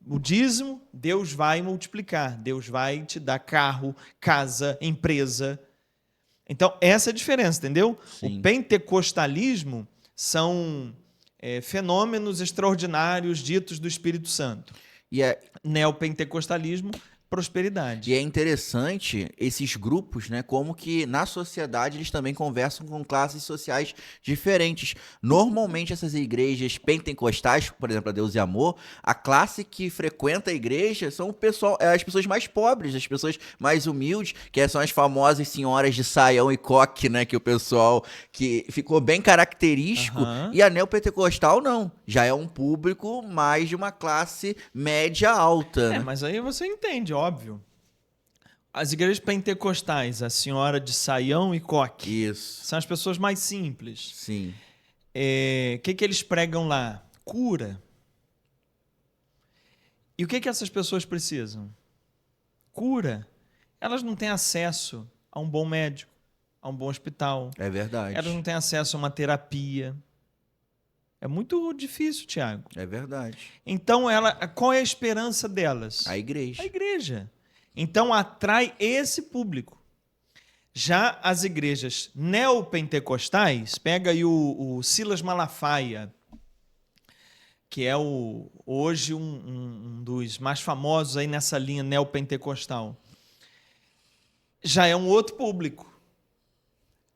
o dízimo, Deus vai multiplicar. Deus vai te dar carro, casa, empresa. Então, essa é a diferença, entendeu? Sim. O pentecostalismo são fenômenos extraordinários ditos do Espírito Santo. Neopentecostalismo, prosperidade. E é interessante esses grupos, né, como que na sociedade eles também conversam com classes sociais diferentes. Normalmente essas igrejas pentecostais, por exemplo, a Deus e Amor, a classe que frequenta a igreja são as pessoas mais pobres, as pessoas mais humildes, que são as famosas senhoras de saião e coque, né, que o pessoal que ficou bem característico. Uhum. E a neopentecostal não, já é um público mais de uma classe média alta. Né? Mas aí você entende, óbvio. As igrejas pentecostais, a senhora de saião e coque, isso, são as pessoas mais simples. Sim. Que eles pregam lá? Cura. E o que essas pessoas precisam? Cura. Elas não têm acesso a um bom médico, a um bom hospital. É verdade. Elas não têm acesso a uma terapia. É muito difícil, Tiago. É verdade. Então, qual é a esperança delas? A igreja. A igreja. Então, atrai esse público. Já as igrejas neopentecostais, pega aí o Silas Malafaia, que é hoje um dos mais famosos aí nessa linha neopentecostal. Já é um outro público.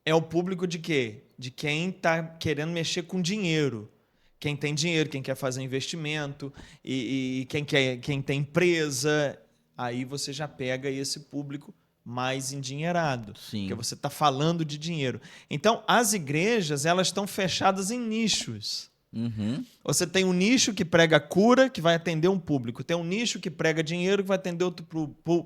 É o público de quê? De quem está querendo mexer com dinheiro. Quem tem dinheiro, quem quer fazer investimento, e quem tem empresa, aí você já pega esse público mais endinheirado. Sim. Porque você está falando de dinheiro. Então, as igrejas, elas estão fechadas em nichos. Uhum. Você tem um nicho que prega cura, que vai atender um público. Tem um nicho que prega dinheiro, que vai atender outro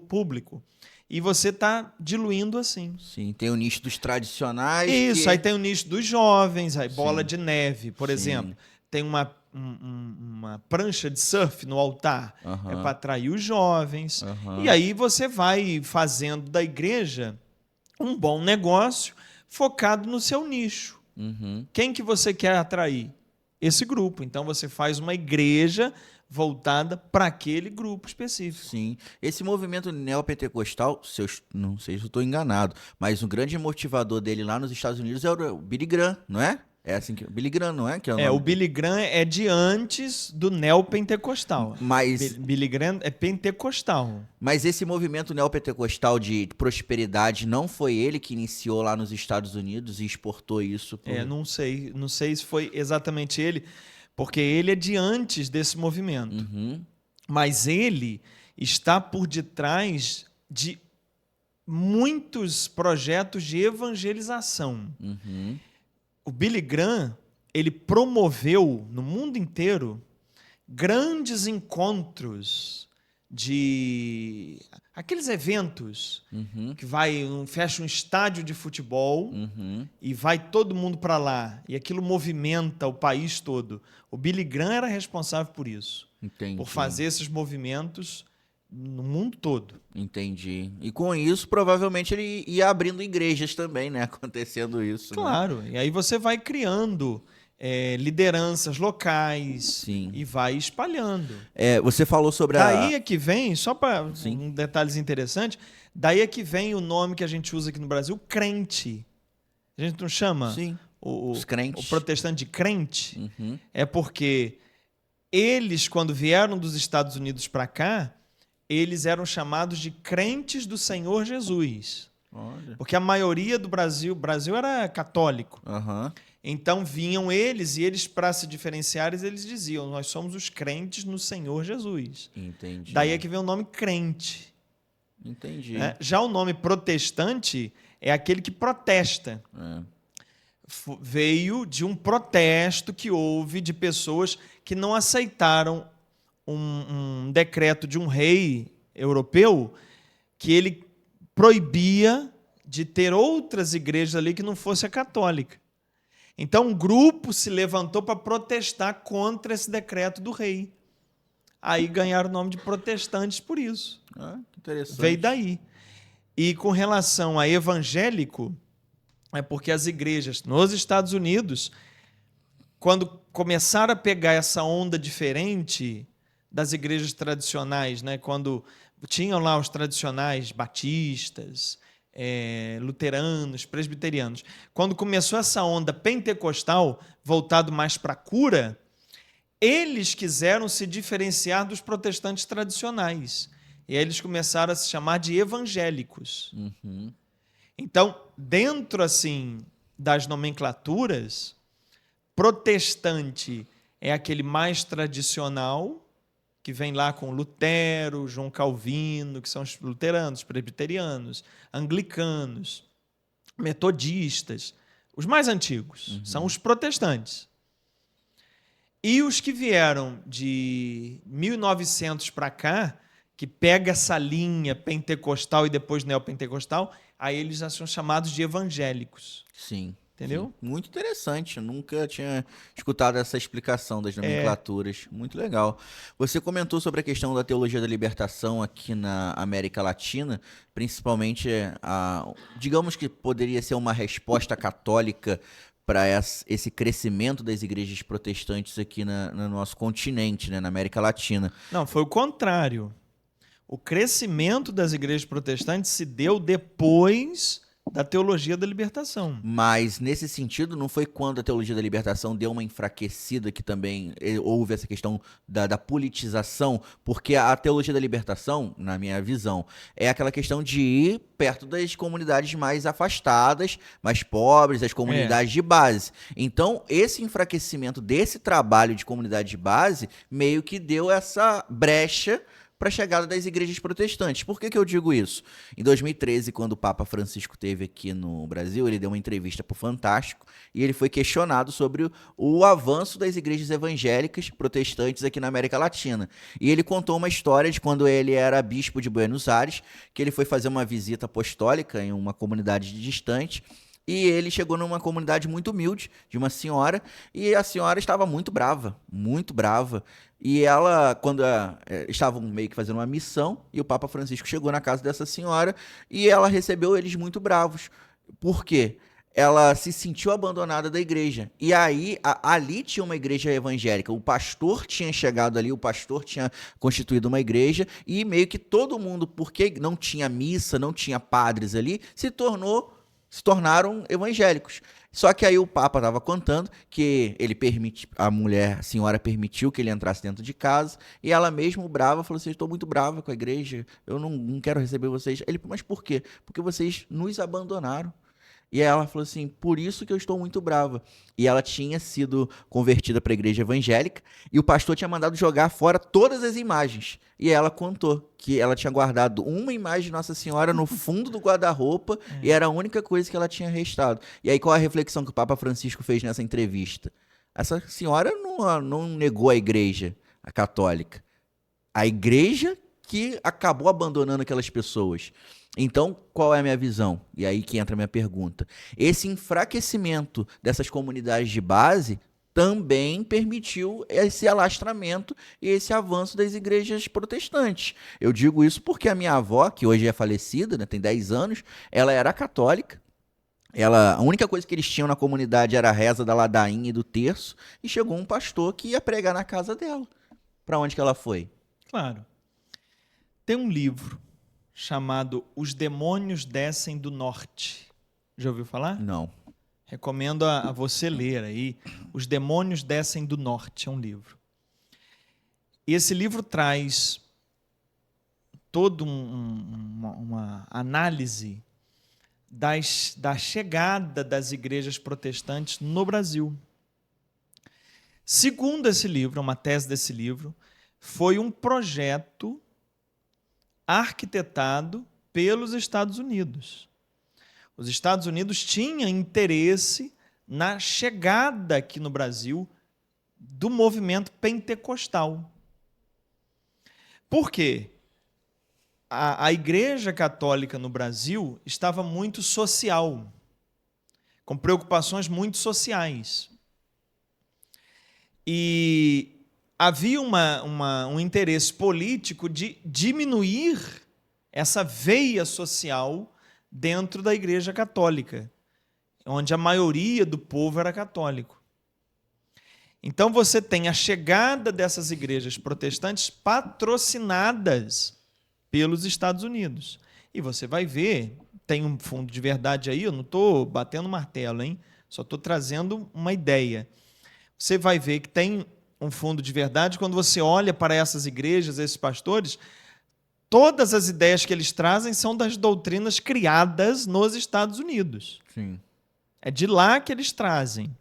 público. E você está diluindo assim. Sim, tem o nicho dos tradicionais. Isso, aí tem o nicho dos jovens, aí bola de neve, por Sim. exemplo. Tem uma prancha de surf no altar, é para atrair os jovens. E aí você vai fazendo da igreja um bom negócio focado no seu nicho. Quem que você quer atrair? Esse grupo. Então você faz uma igreja voltada para aquele grupo específico. Sim. Esse movimento neopentecostal, não sei se eu estou enganado, mas um grande motivador dele lá nos Estados Unidos é o Billy Graham, não é? É assim que... Billy Graham, não é? Que é o O nome Billy Graham é de antes do neopentecostal. Mas, Billy Graham é pentecostal. mas esse movimento neopentecostal de prosperidade não foi ele que iniciou lá nos Estados Unidos e exportou isso pro... Não sei se foi exatamente ele, porque ele é de antes desse movimento. Uhum, Mas ele está por detrás de muitos projetos de evangelização. uhum, O Billy Graham, ele promoveu no mundo inteiro grandes encontros de aqueles eventos uhum, que fecha um estádio de futebol uhum. e vai todo mundo para lá e aquilo movimenta o país todo. O Billy Graham era responsável por isso, Entendi. por fazer esses movimentos no mundo todo. Entendi. E com isso, provavelmente ele ia abrindo igrejas também, né? Acontecendo isso, né? Claro, e aí você vai criando lideranças locais Sim. e vai espalhando. Você falou sobre Daí é que vem, só para Sim. detalhes interessantes, daí é que vem o nome que a gente usa aqui no Brasil, crente. A gente não chama Sim. o Os crentes. o protestante de crente, Uhum. é porque eles, quando vieram dos Estados Unidos para cá, eles eram chamados de crentes do Senhor Jesus. Olha. Porque a maioria do Brasil era católico. Aham. Então vinham eles e eles, para se diferenciarem, eles diziam: nós somos os crentes no Senhor Jesus. Entendi. Daí é que vem o nome crente. Entendi. Né? Já o nome protestante é aquele que protesta. É. Veio de um protesto que houve de pessoas que não aceitaram um decreto de um rei europeu que ele proibia de ter outras igrejas ali que não fosse a católica. Então, um grupo se levantou para protestar contra esse decreto do rei. Aí ganharam o nome de protestantes por isso. Ah, que interessante. Veio daí. E com relação a evangélico, é porque as igrejas nos Estados Unidos, quando começaram a pegar essa onda diferente das igrejas tradicionais, né? Quando tinham lá os tradicionais batistas, luteranos, presbiterianos. Quando começou essa onda pentecostal, voltado mais para a cura, eles quiseram se diferenciar dos protestantes tradicionais. E aí eles começaram a se chamar de evangélicos. Uhum. Então, dentro assim das nomenclaturas, protestante é aquele mais tradicional, que vem lá com Lutero, João Calvino, que são os luteranos, presbiterianos, anglicanos, metodistas. Os mais antigos são os protestantes. E os que vieram de 1900 para cá, que pega essa linha pentecostal e depois neopentecostal, aí eles já são chamados de evangélicos. Sim. Entendeu? Sim. Muito interessante. Eu nunca tinha escutado essa explicação das nomenclaturas. Muito legal. Você comentou sobre a questão da teologia da libertação aqui na América Latina, principalmente, digamos que poderia ser uma resposta católica para esse crescimento das igrejas protestantes aqui no nosso continente, né, na América Latina. Não, foi o contrário. O crescimento das igrejas protestantes se deu depois da teologia da libertação. Mas, nesse sentido, não foi quando a teologia da libertação deu uma enfraquecida que também houve essa questão da politização? Porque a teologia da libertação, na minha visão, é aquela questão de ir perto das comunidades mais afastadas, mais pobres, das comunidades de base. Então, esse enfraquecimento desse trabalho de comunidade de base meio que deu essa brecha para a chegada das igrejas protestantes. Por que eu digo isso? Em 2013, quando o Papa Francisco esteve aqui no Brasil, ele deu uma entrevista para o Fantástico e ele foi questionado sobre o avanço das igrejas evangélicas protestantes aqui na América Latina. E ele contou uma história de quando ele era bispo de Buenos Aires, que ele foi fazer uma visita apostólica em uma comunidade distante. E ele chegou numa comunidade muito humilde, de uma senhora, e a senhora estava muito brava. E ela, quando estavam meio que fazendo uma missão, e o Papa Francisco chegou na casa dessa senhora, e ela recebeu eles muito bravos. Por quê? Ela se sentiu abandonada da igreja. E aí, ali tinha uma igreja evangélica. O pastor tinha chegado ali, o pastor tinha constituído uma igreja, e meio que todo mundo, porque não tinha missa, não tinha padres ali, se tornaram evangélicos. Só que aí o Papa estava contando que a senhora permitiu que ele entrasse dentro de casa, e ela mesmo brava falou assim: estou muito brava com a igreja, eu não quero receber vocês. Ele, mas por quê? Porque vocês nos abandonaram. E aí ela falou assim: por isso que eu estou muito brava. E ela tinha sido convertida para a igreja evangélica e o pastor tinha mandado jogar fora todas as imagens. E ela contou que ela tinha guardado uma imagem de Nossa Senhora no fundo do guarda-roupa e era a única coisa que ela tinha restado. E aí qual a reflexão que o Papa Francisco fez nessa entrevista? Essa senhora não negou a igreja, a católica. A igreja que acabou abandonando aquelas pessoas. Então, qual é a minha visão? E aí que entra a minha pergunta. Esse enfraquecimento dessas comunidades de base também permitiu esse alastramento e esse avanço das igrejas protestantes. Eu digo isso porque a minha avó, que hoje é falecida, né, tem 10 anos, ela era católica. A única coisa que eles tinham na comunidade era a reza da ladainha e do terço, e chegou um pastor que ia pregar na casa dela. Para onde que ela foi? Claro. Tem um livro chamado Os Demônios Descem do Norte. Já ouviu falar? Não. Recomendo a você ler aí. Os Demônios Descem do Norte é um livro. E esse livro traz toda uma análise da chegada das igrejas protestantes no Brasil. Segundo esse livro, uma tese desse livro, foi um projeto arquitetado pelos Estados Unidos. Os Estados Unidos tinham interesse na chegada aqui no Brasil do movimento pentecostal. Por quê? A Igreja Católica no Brasil estava muito social, com preocupações muito sociais. E havia um interesse político de diminuir essa veia social dentro da Igreja Católica, onde a maioria do povo era católico. Então você tem a chegada dessas igrejas protestantes patrocinadas pelos Estados Unidos. E você vai ver, tem um fundo de verdade aí, eu não estou batendo martelo, hein? Só estou trazendo uma ideia. Você vai ver que tem um fundo de verdade quando você olha para essas igrejas, esses pastores, todas as ideias que eles trazem são das doutrinas criadas nos Estados Unidos. Sim. É de lá que eles trazem.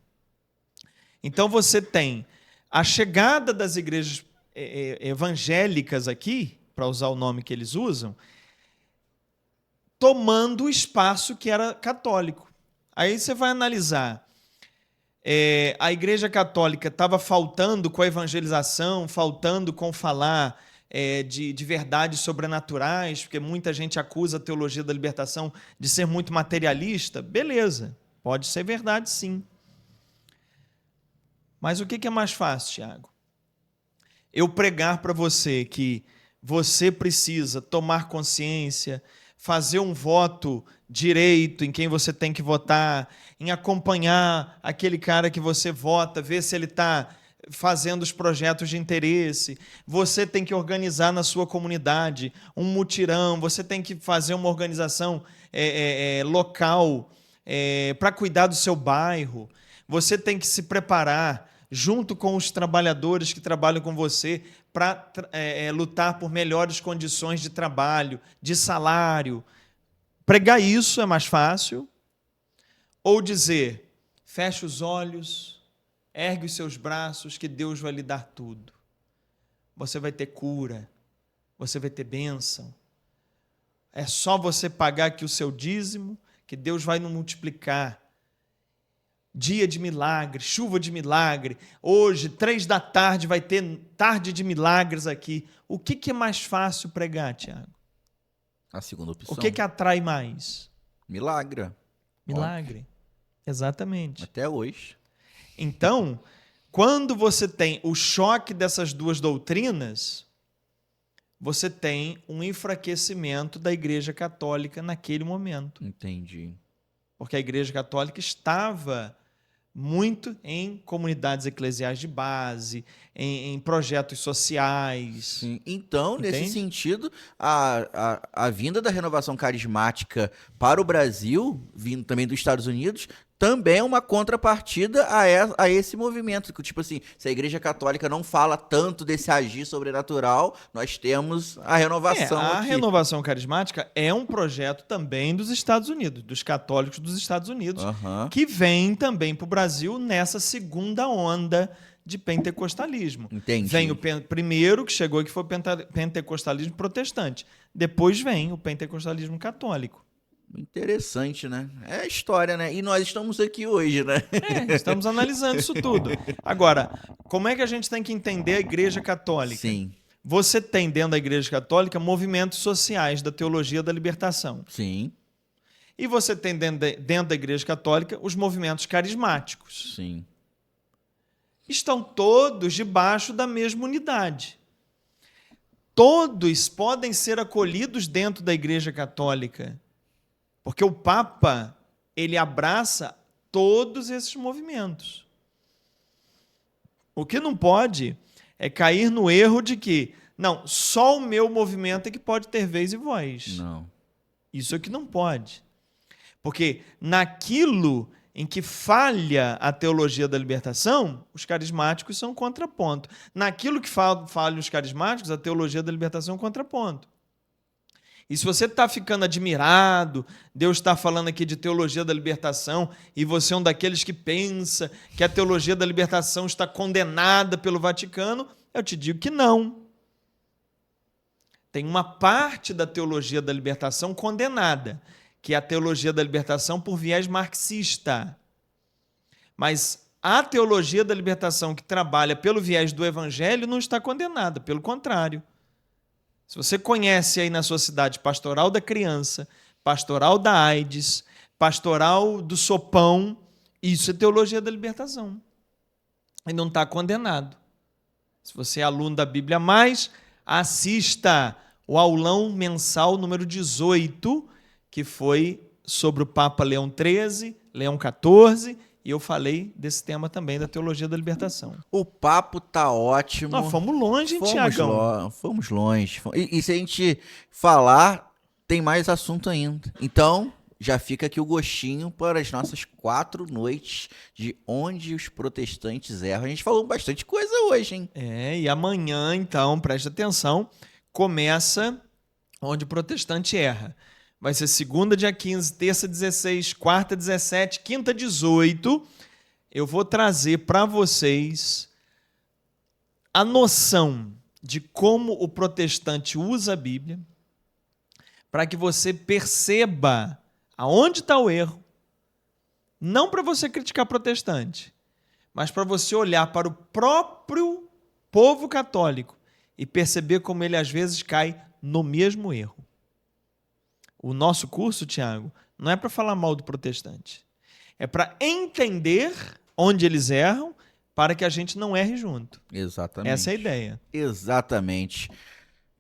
Então você tem a chegada das igrejas evangélicas aqui, para usar o nome que eles usam, tomando o espaço que era católico. Aí você vai analisar. A Igreja Católica estava faltando com a evangelização, faltando com falar de verdades sobrenaturais, porque muita gente acusa a teologia da libertação de ser muito materialista. Beleza, pode ser verdade sim. Mas o que é mais fácil, Tiago? Eu pregar para você que você precisa tomar consciência, fazer um voto direito em quem você tem que votar, em acompanhar aquele cara que você vota, ver se ele está fazendo os projetos de interesse. Você tem que organizar na sua comunidade um mutirão, você tem que fazer uma organização local para cuidar do seu bairro. Você tem que se preparar junto com os trabalhadores que trabalham com você para lutar por melhores condições de trabalho, de salário. Pregar isso é mais fácil. Ou dizer, feche os olhos, ergue os seus braços, que Deus vai lhe dar tudo. Você vai ter cura, você vai ter bênção. É só você pagar aqui o seu dízimo, que Deus vai nos multiplicar. Dia de milagre, chuva de milagre. Hoje, 15h, vai ter tarde de milagres aqui. O que é mais fácil pregar, Tiago? A segunda opção. O que atrai mais? Milagre. Milagre. Óbvio. Exatamente. Até hoje. Então, quando você tem o choque dessas duas doutrinas, você tem um enfraquecimento da Igreja Católica naquele momento. Entendi. Porque a Igreja Católica estava muito em comunidades eclesiais de base, em projetos sociais. Sim. Então, entende? Nesse sentido, a vinda da renovação carismática para o Brasil, vindo também dos Estados Unidos, também é uma contrapartida a esse movimento. Tipo assim, se a Igreja Católica não fala tanto desse agir sobrenatural, nós temos a renovação A aqui. renovação carismática é um projeto também dos Estados Unidos, dos católicos dos Estados Unidos, que vem também para o Brasil nessa segunda onda de pentecostalismo. Entendi. Vem o primeiro que chegou aqui foi o pentecostalismo protestante. Depois vem o pentecostalismo católico. Interessante, né? É a história, né? E nós estamos aqui hoje, né? Estamos analisando isso tudo. Agora, como é que a gente tem que entender a Igreja Católica? Sim. Você tem dentro da Igreja Católica movimentos sociais da teologia da libertação. Sim. E você tem dentro da Igreja Católica os movimentos carismáticos. Sim. Estão todos debaixo da mesma unidade. Todos podem ser acolhidos dentro da Igreja Católica. Porque o Papa, ele abraça todos esses movimentos. O que não pode é cair no erro de que, não, só o meu movimento é que pode ter vez e voz. Não. Isso é que não pode. Porque naquilo em que falha a teologia da libertação, os carismáticos são contraponto. Naquilo que falha os carismáticos, a teologia da libertação é um contraponto. E se você está ficando admirado, Deus está falando aqui de teologia da libertação, e você é um daqueles que pensa que a teologia da libertação está condenada pelo Vaticano, eu te digo que não. Tem uma parte da teologia da libertação condenada, que é a teologia da libertação por viés marxista. Mas a teologia da libertação que trabalha pelo viés do evangelho não está condenada, pelo contrário. Se você conhece aí na sua cidade pastoral da criança, pastoral da AIDS, pastoral do sopão, isso é teologia da libertação. E não está condenado. Se você é aluno da Bíblia Mais, assista o aulão mensal número 18, que foi sobre o Papa Leão XIII, Leão XIV, e eu falei desse tema também, da teologia da libertação. O papo tá ótimo. Nós fomos longe, hein, Tiagão? Fomos longe. E se a gente falar, tem mais assunto ainda. Então, já fica aqui o gostinho para as nossas 4 noites de onde os protestantes erram. A gente falou bastante coisa hoje, hein? E amanhã, então, preste atenção, começa onde o protestante erra. Vai ser segunda, dia 15, terça, 16, quarta, 17, quinta, 18. Eu vou trazer para vocês a noção de como o protestante usa a Bíblia, para que você perceba aonde está o erro. Não para você criticar protestante, mas para você olhar para o próprio povo católico e perceber como ele às vezes cai no mesmo erro. O nosso curso, Tiago, não é para falar mal do protestante. É para entender onde eles erram para que a gente não erre junto. Exatamente. Essa é a ideia. Exatamente.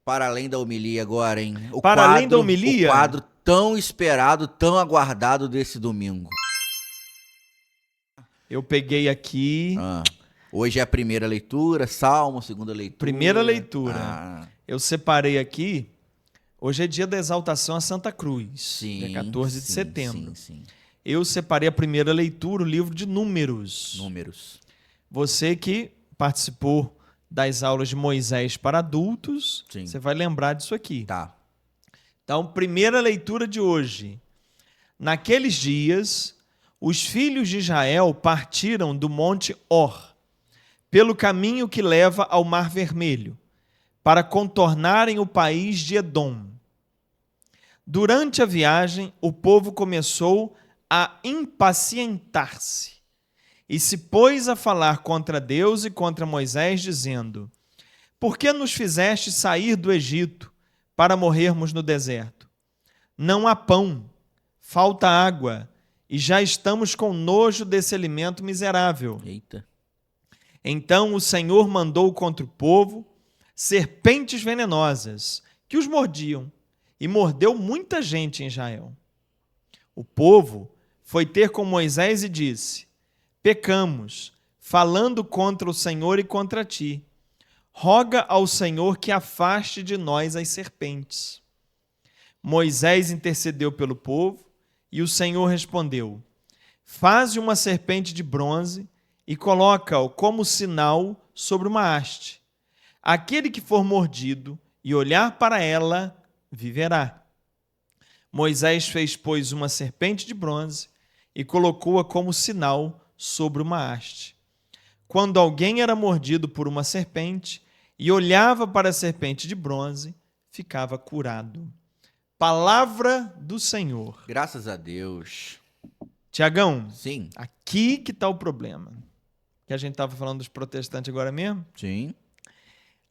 Para além da homilia agora, hein? Além da homilia? O quadro tão esperado, tão aguardado desse domingo. Eu peguei aqui... Hoje é a primeira leitura, Salmo, segunda leitura. Primeira leitura. Eu separei aqui... Hoje é dia da exaltação a Santa Cruz, dia 14 de setembro. Sim. Eu separei a primeira leitura, o livro de Números. Você que participou das aulas de Moisés para adultos, você vai lembrar disso aqui. Tá. Então, primeira leitura de hoje. Naqueles dias, os filhos de Israel partiram do monte Hor, pelo caminho que leva ao Mar Vermelho, para contornarem o país de Edom. Durante a viagem, o povo começou a impacientar-se e se pôs a falar contra Deus e contra Moisés, dizendo: Por que nos fizeste sair do Egito para morrermos no deserto? Não há pão, falta água, e já estamos com nojo desse alimento miserável. Eita. Então o Senhor mandou contra o povo serpentes venenosas que os mordiam, e mordeu muita gente em Israel. O povo foi ter com Moisés e disse: Pecamos, falando contra o Senhor e contra ti. Roga ao Senhor que afaste de nós as serpentes. Moisés intercedeu pelo povo, e o Senhor respondeu: faze uma serpente de bronze e coloca-o como sinal sobre uma haste. Aquele que for mordido e olhar para ela, viverá. Moisés fez, pois, uma serpente de bronze e colocou-a como sinal sobre uma haste. Quando alguém era mordido por uma serpente e olhava para a serpente de bronze, ficava curado. Palavra do Senhor. Graças a Deus. Tiagão, Sim. aqui que está o problema. Que a gente estava falando dos protestantes agora mesmo. Sim.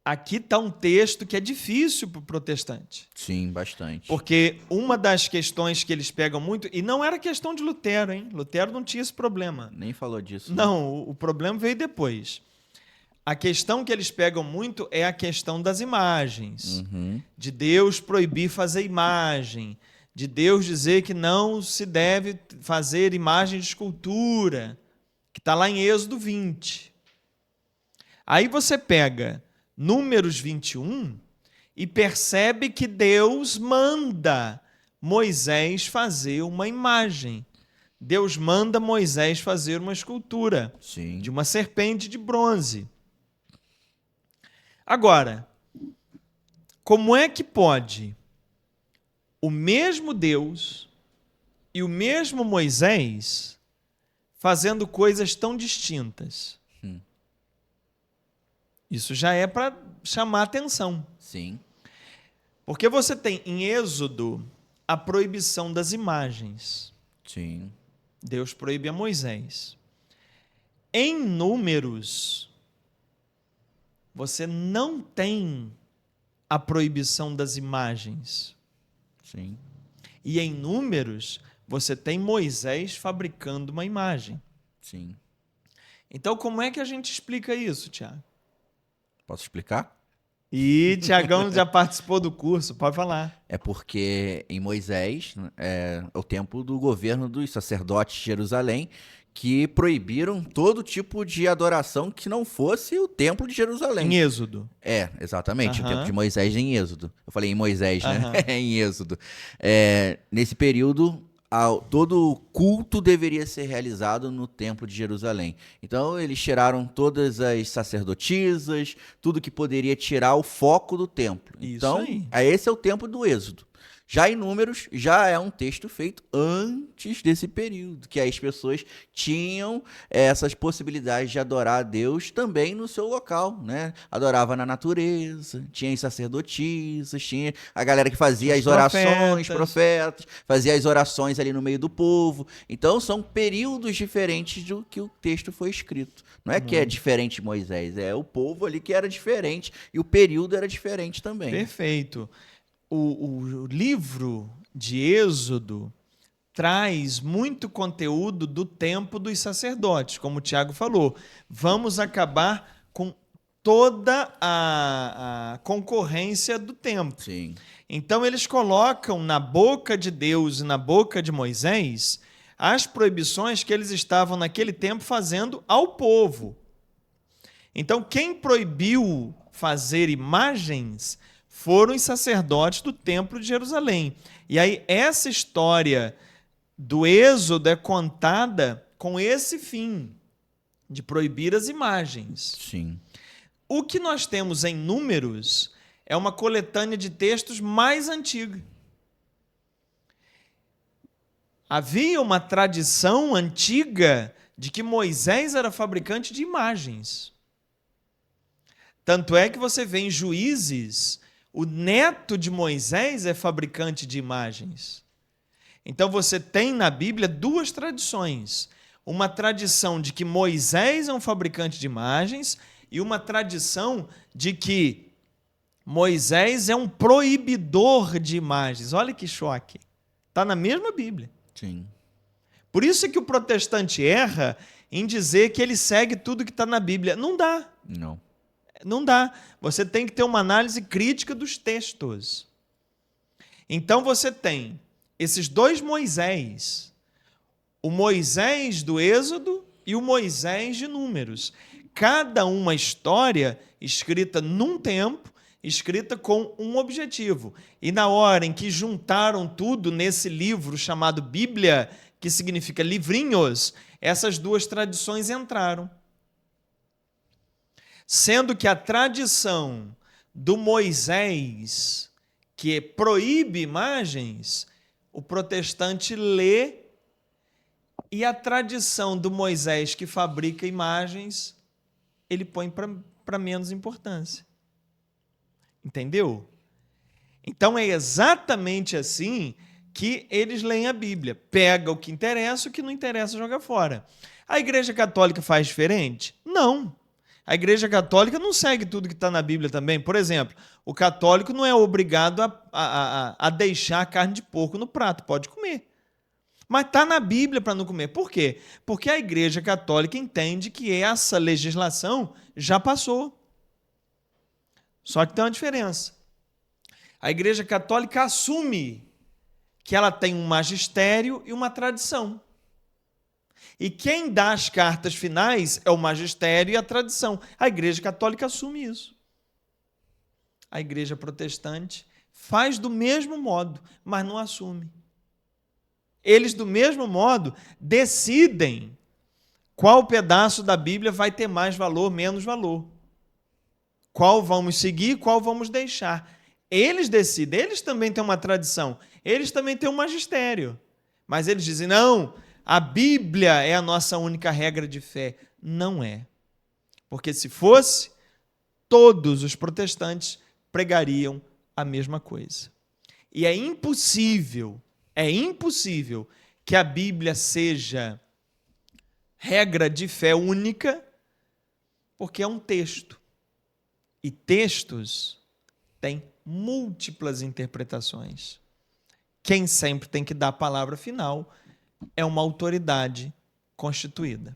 Aqui está um texto que é difícil para o protestante. Sim, bastante. Porque uma das questões que eles pegam muito, e não era questão de Lutero, hein? Lutero não tinha esse problema. Nem falou disso. Não, o problema veio depois. A questão que eles pegam muito é a questão das imagens. De Deus proibir fazer imagem. De Deus dizer que não se deve fazer imagem de escultura. Que está lá em Êxodo 20. Aí você pega Números 21 e percebe que Deus manda Moisés fazer uma imagem. Deus manda Moisés fazer uma escultura de uma serpente de bronze. Agora, como é que pode o mesmo Deus e o mesmo Moisés fazendo coisas tão distintas? Isso já é para chamar atenção. Sim. Porque você tem em Êxodo a proibição das imagens. Sim. Deus proíbe a Moisés. Em Números, você não tem a proibição das imagens. Sim. E em Números, você tem Moisés fabricando uma imagem. Sim. Então, como é que a gente explica isso, Tiago? Posso explicar? E Tiagão já participou do curso, pode falar. É porque em Moisés é o tempo do governo dos sacerdotes de Jerusalém, que proibiram todo tipo de adoração que não fosse o templo de Jerusalém. Em Êxodo. É, exatamente, o tempo de Moisés em Êxodo. Eu falei em Moisés, né? Em Êxodo. Nesse período, todo culto deveria ser realizado no templo de Jerusalém. Então, eles tiraram todas as sacerdotisas, tudo que poderia tirar o foco do templo. Isso então, aí. Esse é o tempo do Êxodo. Já em Números, já é um texto feito antes desse período, que as pessoas tinham essas possibilidades de adorar a Deus também no seu local, né? Adorava na natureza, tinha as sacerdotisas, tinha a galera que fazia as orações, profetas, fazia as orações ali no meio do povo. Então, são períodos diferentes do que o texto foi escrito. Não é que é diferente de Moisés, é o povo ali que era diferente e o período era diferente também. Perfeito. O livro de Êxodo traz muito conteúdo do tempo dos sacerdotes, como o Tiago falou. Vamos acabar com toda a concorrência do tempo. Sim. Então, eles colocam na boca de Deus e na boca de Moisés as proibições que eles estavam naquele tempo fazendo ao povo. Então, quem proibiu fazer imagens foram os sacerdotes do Templo de Jerusalém. E aí, essa história do Êxodo é contada com esse fim, de proibir as imagens. Sim. O que nós temos em Números é uma coletânea de textos mais antiga. Havia uma tradição antiga de que Moisés era fabricante de imagens. Tanto é que você vê em Juízes, o neto de Moisés é fabricante de imagens. Então você tem na Bíblia duas tradições. Uma tradição de que Moisés é um fabricante de imagens e uma tradição de que Moisés é um proibidor de imagens. Olha que choque. Está na mesma Bíblia. Sim. Por isso é que o protestante erra em dizer que ele segue tudo que está na Bíblia. Não dá. Não dá. Você tem que ter uma análise crítica dos textos. Então você tem esses dois Moisés. O Moisés do Êxodo e o Moisés de Números. Cada uma história escrita num tempo, escrita com um objetivo. E na hora em que juntaram tudo nesse livro chamado Bíblia, que significa livrinhos, essas duas tradições entraram. Sendo que a tradição do Moisés, que proíbe imagens, o protestante lê, e a tradição do Moisés, que fabrica imagens, ele põe para menos importância. Entendeu? Então é exatamente assim que eles leem a Bíblia. Pega o que interessa, o que não interessa joga fora. A Igreja Católica faz diferente? Não. A Igreja Católica não segue tudo que está na Bíblia também. Por exemplo, o católico não é obrigado a deixar a carne de porco no prato, pode comer. Mas está na Bíblia para não comer. Por quê? Porque a Igreja Católica entende que essa legislação já passou. Só que tem uma diferença. A Igreja Católica assume que ela tem um magistério e uma tradição. E quem dá as cartas finais é o magistério e a tradição. A Igreja Católica assume isso. A Igreja Protestante faz do mesmo modo, mas não assume. Eles, do mesmo modo, decidem qual pedaço da Bíblia vai ter mais valor, menos valor. Qual vamos seguir, qual vamos deixar. Eles decidem, eles também têm uma tradição, eles também têm um magistério. Mas eles dizem, não, a Bíblia é a nossa única regra de fé. Não é. Porque se fosse, todos os protestantes pregariam a mesma coisa. E é impossível que a Bíblia seja regra de fé única, porque é um texto. E textos têm múltiplas interpretações. Quem sempre tem que dar a palavra final é uma autoridade constituída.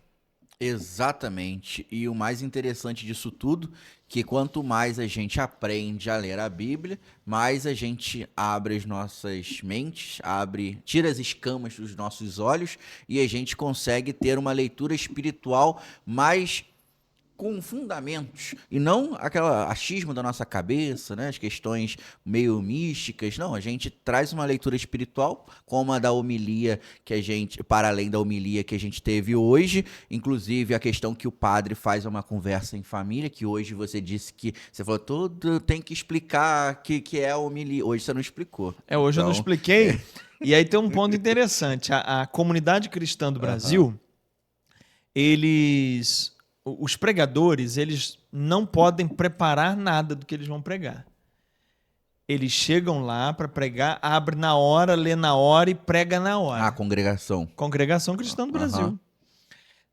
Exatamente. E o mais interessante disso tudo, que quanto mais a gente aprende a ler a Bíblia, mais a gente abre as nossas mentes, tira as escamas dos nossos olhos e a gente consegue ter uma leitura espiritual mais com fundamentos, e não aquele achismo da nossa cabeça, né? As questões meio místicas. Não, a gente traz uma leitura espiritual, como a da homilia que a gente, para além da homilia que a gente teve hoje, inclusive a questão que o padre faz uma conversa em família, que hoje você disse que, você falou, tudo tem que explicar que é a homilia. Hoje você não explicou. Hoje eu não expliquei. E aí tem um ponto interessante. A comunidade cristã do Brasil, os pregadores, eles não podem preparar nada do que eles vão pregar. Eles chegam lá para pregar, abre na hora, lê na hora e prega na hora. A congregação. Congregação Cristã do Brasil.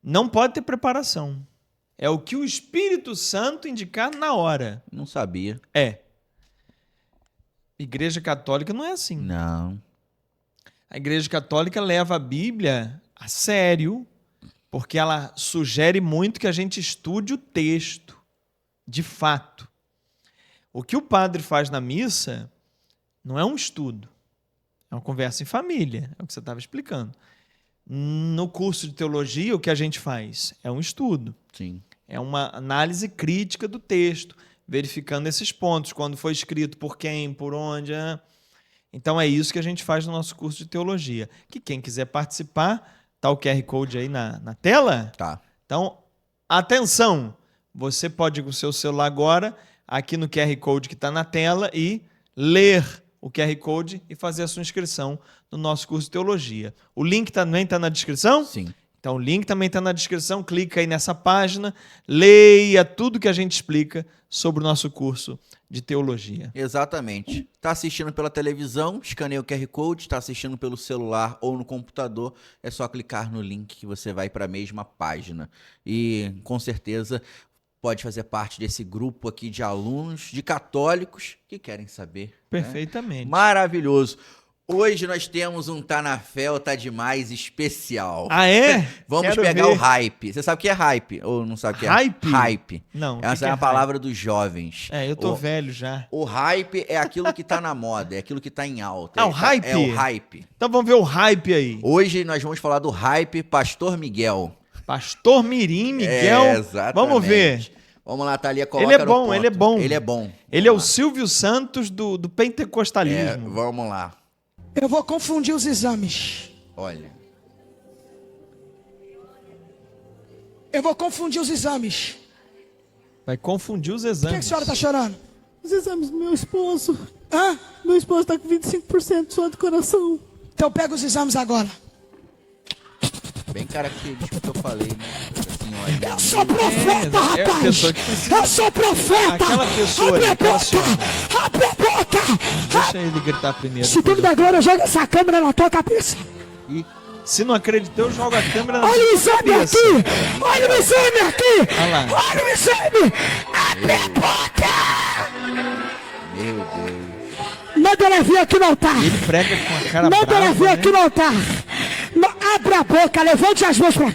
Não pode ter preparação. É o que o Espírito Santo indicar na hora. Não sabia. Igreja Católica não é assim. Não. A Igreja Católica leva a Bíblia a sério, porque ela sugere muito que a gente estude o texto, de fato. O que o padre faz na missa não é um estudo, é uma conversa em família, é o que você estava explicando. No curso de teologia, o que a gente faz? É um estudo. Sim. É uma análise crítica do texto, verificando esses pontos, quando foi escrito, por quem, por onde. Então é isso que a gente faz no nosso curso de teologia. Que quem quiser participar, está o QR Code aí na tela? Tá. Então, atenção! Você pode ir com o seu celular agora, aqui no QR Code que está na tela, e ler o QR Code e fazer a sua inscrição no nosso curso de teologia. O link também está na descrição? Sim. Então, o link também está na descrição. Clica aí nessa página, leia tudo que a gente explica sobre o nosso curso de teologia. Exatamente. Está assistindo pela televisão, escaneia o QR Code, está assistindo pelo celular ou no computador, é só clicar no link que você vai para a mesma página. E, com certeza, pode fazer parte desse grupo aqui de alunos, de católicos, que querem saber. Perfeitamente. Né? Maravilhoso. Hoje nós temos um Tá na Fé ou Tá Demais especial. Ah, é? Vamos pegar o hype. Você sabe o que é hype? Ou não sabe o que é? Hype? Hype. Não. Essa é a palavra dos jovens. Eu tô velho já. O hype é aquilo que tá na moda, é aquilo que tá em alta. O hype? É o hype. Então vamos ver o hype aí. Hoje nós vamos falar do hype Pastor Miguel. Pastor Mirim Miguel. Exatamente. Vamos ver. Vamos lá, Thalia, coloca ele é bom, no ponto. ele é bom. Ele é bom. Ele é o Silvio Santos do pentecostalismo. Vamos lá. Eu vou confundir os exames. Olha. Eu vou confundir os exames. Vai confundir os Por que exames. a senhora está chorando? Os exames do meu esposo. Hã? Meu esposo está com 25% só do coração. Então pega os exames agora. Bem característico que eu falei, né? Assim, olha, Eu sou profeta, É a rapaz. pessoa que precisa. Eu sou profeta. Aquela pessoa ali, Abre a aquela boca. senhora. Abre a boca. Deixa ele gritar primeiro. Se tudo der glória, joga essa câmera na tua cabeça. e Se não acreditou, eu jogo a câmera na Olha o sua exame cabeça. aqui. Olha o exame aqui. Olha lá. Olha o exame. Abre a boca. meu Deus. Manda ela vir aqui no altar. Ele prega com a cara Manda ela vir brava, aqui né? no altar. Abre a boca, levante as mãos pra...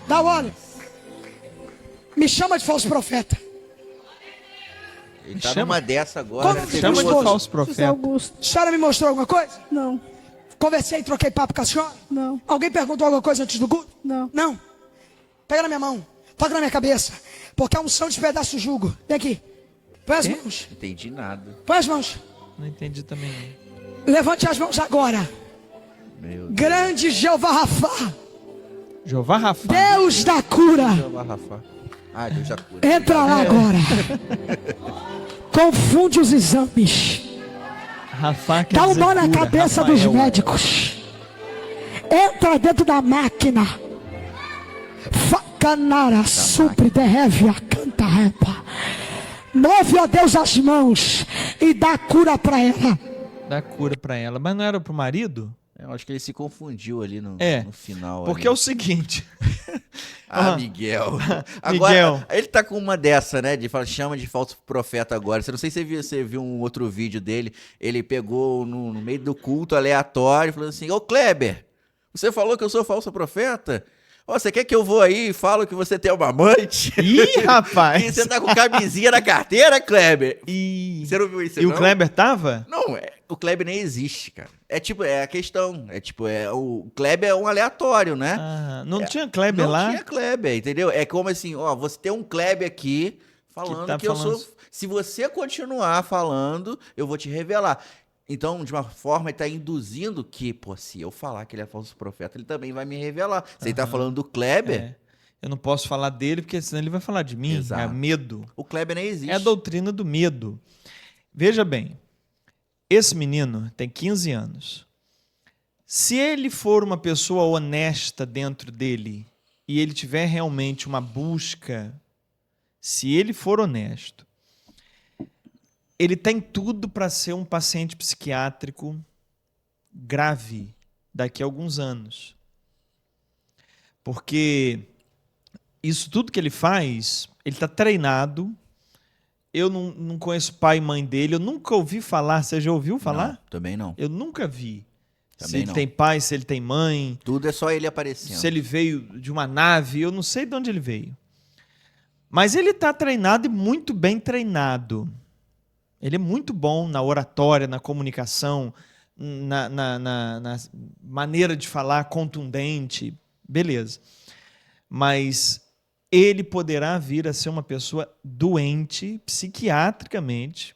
Dá o óleo. Me chama de falso profeta. Ele tá Chama- numa dessa agora. Como teve Chama de outro- falso José profeta. Augusto. A senhora me mostrou alguma coisa? Não, Conversei, troquei papo com a senhora? não, Alguém perguntou alguma coisa antes do culto? não. Não. Pega na minha mão. Toca na minha cabeça. Porque a unção despedaça o jugo. Vem aqui. Põe as mãos. Não entendi nada. Põe as mãos. Não entendi também. não. Levante as mãos agora. Meu Deus. Grande Jeová Rafá. Jeová Rafa. Deus da cura. Rafa. Ah, Deus já cura. Entra lá agora. Confunde os exames. Rafa quer Dá um dizer nó na cura, cabeça Rafael. dos médicos. Entra dentro da máquina. Facanara, supre, derreve, canta, repa. Move, ó Deus, as mãos e dá cura para ela. Dá cura pra ela. Mas não era pro marido? Eu acho que ele se confundiu ali no É, final. Porque ali. é o seguinte. Ah, Miguel. Miguel. Agora, ele tá com uma dessa, né? De falar, chama de falso profeta agora. Você não sei se você viu um outro vídeo dele. Ele pegou no meio do culto aleatório, falando assim: Ô Kleber, você falou que eu sou falso profeta? Ó, você quer que eu vou aí e falo que você tem uma amante? Ih, rapaz! E você tá com camisinha na carteira, Kleber? E, Você não viu isso, e não? o Kleber tava? Não, o Kleber nem existe, cara. É tipo, é a questão. É tipo, o Kleber é um aleatório, né? Ah, não tinha Kleber Não lá? tinha Kleber, entendeu? É como assim, ó, você tem um Kleber aqui falando tá que eu falando- sou... Se você continuar falando, eu vou te revelar. Então, de uma forma, ele tá induzindo que, pô, se eu falar que ele é falso profeta, ele também vai me revelar. Se ele tá falando do Kleber, É. Eu não posso falar dele, porque senão ele vai falar de mim. Exato. É medo. o Kleber nem existe. É a doutrina do medo. Veja bem, esse menino tem 15 anos. Se ele for uma pessoa honesta dentro dele e ele tiver realmente uma busca, se ele for honesto, ele tem tudo para ser um paciente psiquiátrico grave daqui a alguns anos. Porque isso tudo que ele faz, ele está treinado. Eu não conheço pai e mãe dele, eu nunca ouvi falar. Você já ouviu falar? Não, também não. Eu nunca vi. Se Também ele não. tem pai, se ele tem mãe, Tudo é só ele aparecendo. se ele veio de uma nave, eu não sei de onde ele veio. Mas ele está treinado e muito bem treinado. Ele é muito bom na oratória, na comunicação, na maneira de falar contundente. Beleza. Mas ele poderá vir a ser uma pessoa doente psiquiatricamente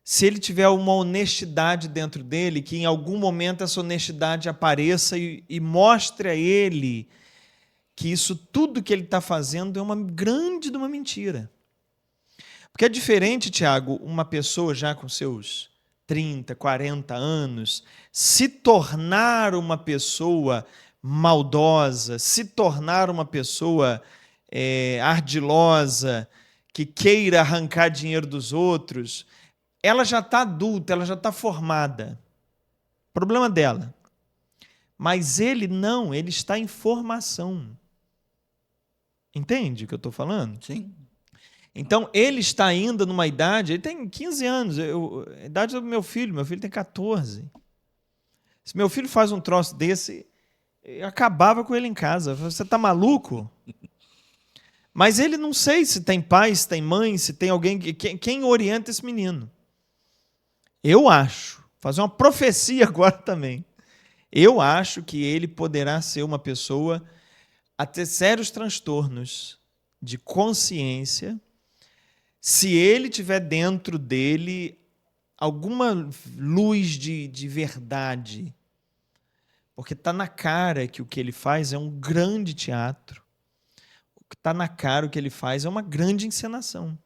se ele tiver uma honestidade dentro dele, que em algum momento essa honestidade apareça e mostre a ele que isso tudo que ele está fazendo é uma grande de uma mentira. Porque é diferente, Tiago, uma pessoa já com seus 30, 40 anos se tornar uma pessoa maldosa, se tornar uma pessoa ardilosa, que queira arrancar dinheiro dos outros. Ela já está adulta, ela já está formada. Problema dela. Mas ele não, ele está em formação. Entende o que eu estou falando? Sim. Então, ele está ainda numa idade, ele tem 15 anos, a idade do meu filho tem 14. Se meu filho faz um troço desse, eu acabava com ele em casa. Você está maluco? Mas ele não sei se tem pai, se tem mãe, se tem alguém, quem orienta esse menino. Eu acho, fazer uma profecia agora também, eu acho que ele poderá ser uma pessoa a ter sérios transtornos de consciência se ele tiver dentro dele alguma luz de verdade. Porque está na cara que o que ele faz é um grande teatro. O que está na cara o que ele faz é uma grande encenação.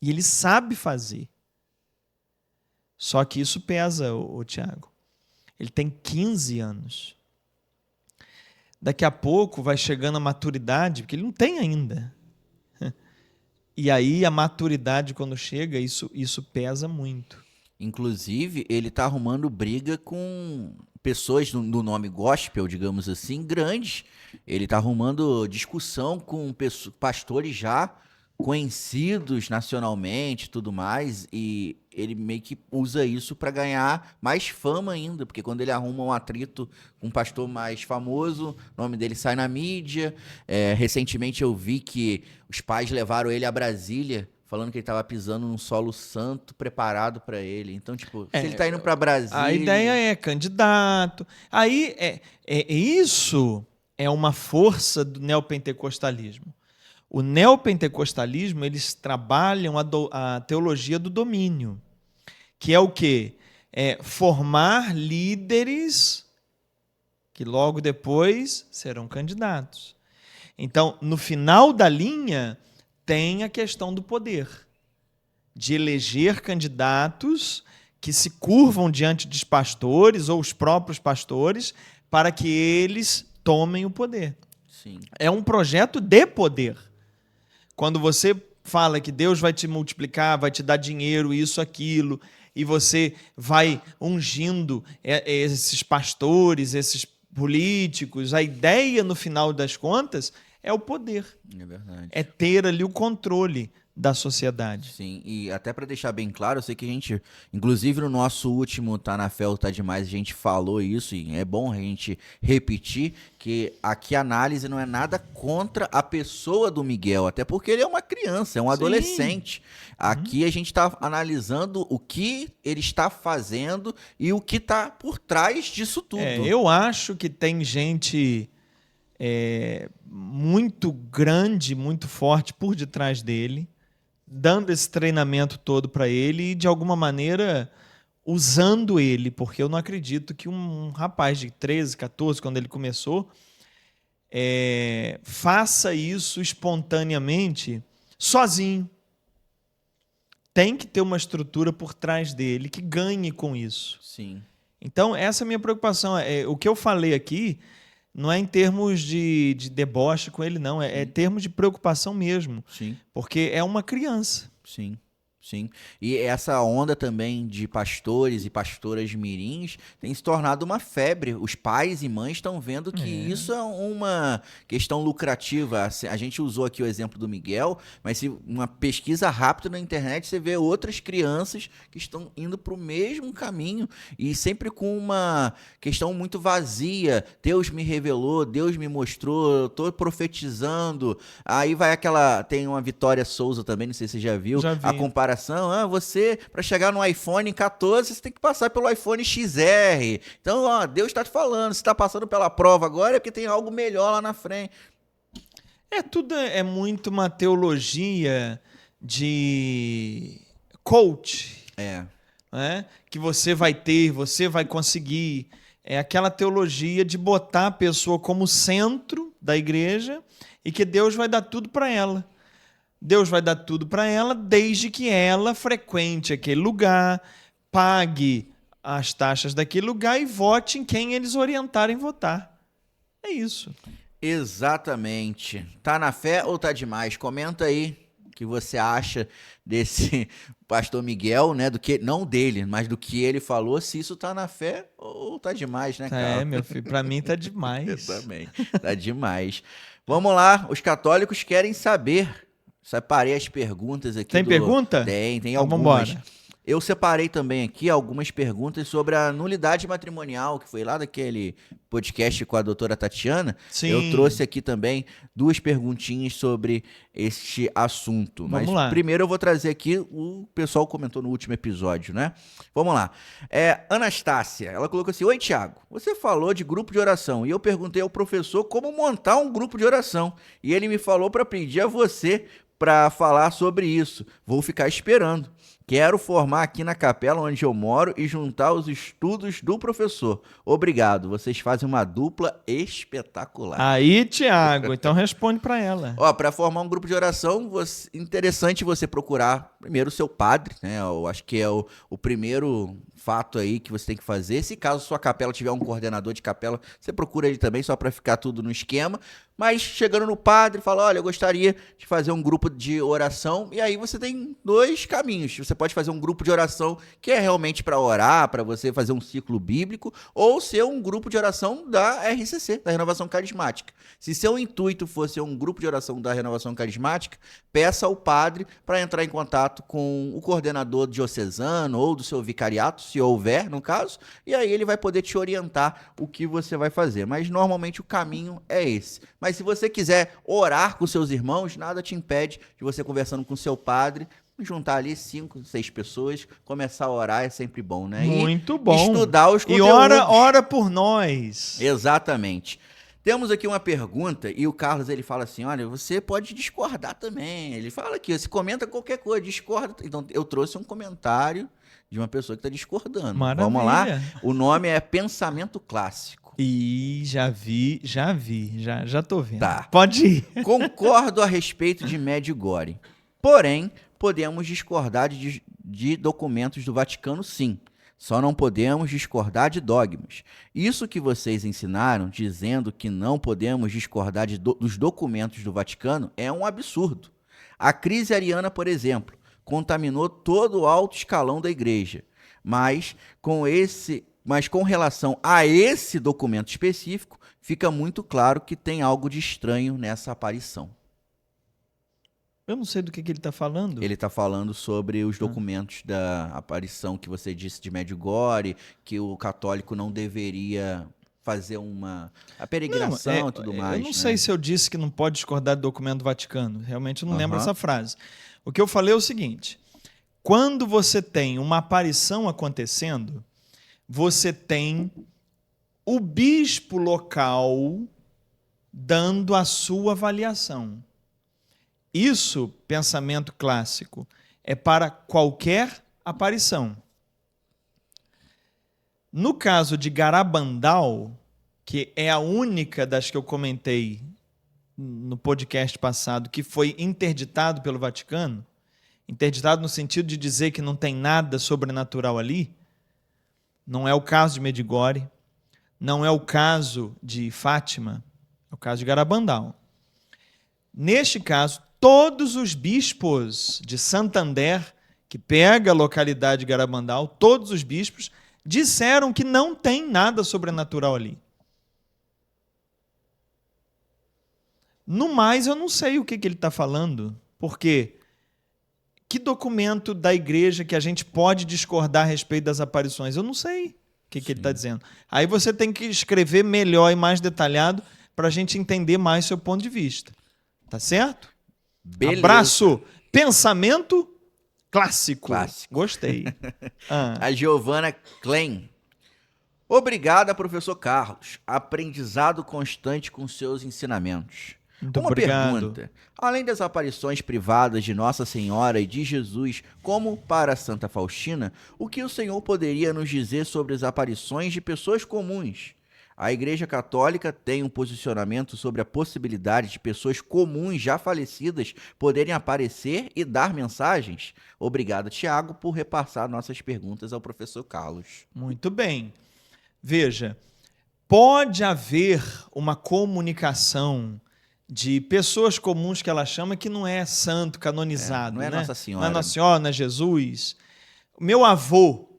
E ele sabe fazer. Só que isso pesa, o Tiago. Ele tem 15 anos. Daqui a pouco vai chegando a maturidade, porque ele não tem ainda. E aí a maturidade, quando chega, isso pesa muito. Inclusive, ele tá arrumando briga com pessoas do nome gospel, digamos assim, grandes. Ele tá arrumando discussão com pastores já conhecidos nacionalmente e tudo mais, e ele meio que usa isso para ganhar mais fama ainda, porque quando ele arruma um atrito com um pastor mais famoso, o nome dele sai na mídia. Recentemente eu vi que os pais levaram ele a Brasília, falando que ele estava pisando num solo santo preparado para ele. Então, tipo, se ele tá indo para Brasília... A ideia é candidato. Aí, isso é uma força do neopentecostalismo. O neopentecostalismo, eles trabalham a teologia do domínio, que é o quê? É formar líderes que logo depois serão candidatos. Então, no final da linha, tem a questão do poder, de eleger candidatos que se curvam diante dos pastores ou os próprios pastores para que eles tomem o poder. Sim. É um projeto de poder. Quando você fala que Deus vai te multiplicar, vai te dar dinheiro, isso, aquilo, e você vai ungindo esses pastores, esses políticos, a ideia, no final das contas, é o poder. É verdade. É ter ali o controle da sociedade. Sim, e até para deixar bem claro, eu sei que a gente, inclusive no nosso último Tá na Fé ou Tá Demais, a gente falou isso, e é bom a gente repetir que aqui a análise não é nada contra a pessoa do Miguel, até porque ele é uma criança, é um adolescente. Aqui a gente está analisando o que ele está fazendo e o que está por trás disso tudo. Eu acho que tem gente muito grande, muito forte por detrás dele, dando esse treinamento todo para ele e, de alguma maneira, usando ele, porque eu não acredito que um rapaz de 13, 14, quando ele começou, faça isso espontaneamente, sozinho. Tem que ter uma estrutura por trás dele que ganhe com isso. Sim. Então, essa é a minha preocupação. O que eu falei aqui não é em termos de deboche com ele, não. É termos de preocupação mesmo. Sim. Porque é uma criança. Sim. Sim. E essa onda também de pastores e pastoras mirins tem se tornado uma febre. Os pais e mães estão vendo que isso é uma questão lucrativa. A gente usou aqui o exemplo do Miguel, mas se uma pesquisa rápida na internet, você vê outras crianças que estão indo para o mesmo caminho e sempre com uma questão muito vazia. Deus me revelou, Deus me mostrou, eu estou profetizando. Aí vai tem uma Vitória Souza também, não sei se você já viu, a comparação. Você, para chegar no iPhone 14, você tem que passar pelo iPhone XR. Então, Deus está te falando, você está passando pela prova agora é porque tem algo melhor lá na frente. Tudo é muito uma teologia de coach. Que você vai ter, você vai conseguir. É aquela teologia de botar a pessoa como centro da igreja e que Deus vai dar tudo para ela. Deus vai dar tudo para ela desde que ela frequente aquele lugar, pague as taxas daquele lugar e vote em quem eles orientarem votar. É isso. Exatamente. Tá na fé ou tá demais? Comenta aí o que você acha desse pastor Miguel, né? Não dele, mas do que ele falou, se isso tá na fé ou tá demais, né, cara? Meu filho, para mim tá demais. Eu também. Tá demais. Vamos lá, os católicos querem saber. Separei as perguntas aqui. Tem pergunta? Tem então, algumas. Vambora. Eu separei também aqui algumas perguntas sobre a nulidade matrimonial, que foi lá daquele podcast com a doutora Tatiana. Sim. Eu trouxe aqui também 2 perguntinhas sobre este assunto. Vamos Mas lá. Primeiro eu vou trazer aqui, o pessoal comentou no último episódio, né? Vamos lá. Anastácia, ela colocou assim: oi, Tiago, você falou de grupo de oração e eu perguntei ao professor como montar um grupo de oração. E ele me falou para pedir a você para falar sobre isso. Vou ficar esperando. Quero formar aqui na capela onde eu moro e juntar os estudos do professor. Obrigado, vocês fazem uma dupla espetacular. Aí, Tiago, então responde para ela. Ó, para formar um grupo de oração, interessante você procurar primeiro o seu padre, né? Eu acho que é o primeiro fato aí que você tem que fazer. Se caso sua capela tiver um coordenador de capela, você procura ele também, só para ficar tudo no esquema. Mas chegando no padre, fala, olha, eu gostaria de fazer um grupo de oração. E aí você tem dois caminhos. Você pode fazer um grupo de oração que é realmente para orar, para você fazer um ciclo bíblico, ou ser um grupo de oração da RCC, da Renovação Carismática. Se seu intuito for ser um grupo de oração da Renovação Carismática, peça ao padre para entrar em contato com o coordenador diocesano ou do seu vicariato, se houver, no caso, e aí ele vai poder te orientar o que você vai fazer. Mas normalmente o caminho é esse. Mas se você quiser orar com seus irmãos, nada te impede de você conversando com seu padre, juntar ali 5, 6 pessoas, começar a orar é sempre bom, né? Muito bom. Estudar os conteúdos. E ora por nós. Exatamente. Temos aqui uma pergunta e o Carlos ele fala assim, olha, você pode discordar também. Ele fala aqui, você comenta qualquer coisa, discorda. Então eu trouxe um comentário de uma pessoa que está discordando. Maravilha. Vamos lá? O nome é Pensamento Clássico. E já tô vendo. Tá. Pode ir. Concordo a respeito de Medjugorje. Porém, podemos discordar de documentos do Vaticano, sim. Só não podemos discordar de dogmas. Isso que vocês ensinaram, dizendo que não podemos discordar dos documentos do Vaticano, é um absurdo. A crise ariana, por exemplo, contaminou todo o alto escalão da igreja. Mas com relação a esse documento específico, fica muito claro que tem algo de estranho nessa aparição. Eu não sei do que ele está falando. Ele está falando sobre os documentos da aparição que você disse de Medjugorje, que o católico não deveria fazer a peregrinação e tudo mais. Eu não sei se eu disse que não pode discordar do documento do Vaticano. Realmente eu não lembro essa frase. O que eu falei é o seguinte: quando você tem uma aparição acontecendo, você tem o bispo local dando a sua avaliação. Isso, pensamento clássico, é para qualquer aparição. No caso de Garabandal, que é a única das que eu comentei no podcast passado, que foi interditado pelo Vaticano, interditado no sentido de dizer que não tem nada sobrenatural ali, não é o caso de Medjugorje, não é o caso de Fátima, é o caso de Garabandal. Neste caso, todos os bispos de Santander, que pega a localidade de Garabandal, todos os bispos disseram que não tem nada sobrenatural ali. No mais, eu não sei o que ele está falando, porque que documento da igreja que a gente pode discordar a respeito das aparições? Eu não sei o que ele está dizendo. Aí você tem que escrever melhor e mais detalhado para a gente entender mais seu ponto de vista. Tá certo? Beleza. Abraço. Pensamento clássico. Gostei. A Giovana Klein. Obrigada, professor Carlos. Aprendizado constante com seus ensinamentos. Muito Uma obrigado. pergunta. Além das aparições privadas de Nossa Senhora e de Jesus, como para Santa Faustina, o que o Senhor poderia nos dizer sobre as aparições de pessoas comuns? A Igreja Católica tem um posicionamento sobre a possibilidade de pessoas comuns já falecidas poderem aparecer e dar mensagens? Obrigado, Tiago, por repassar nossas perguntas ao professor Carlos. Muito bem. Veja, pode haver uma comunicação de pessoas comuns que ela chama que não é santo, canonizado. Não é né? Nossa Senhora. Não é Nossa Senhora, não é Jesus. Meu avô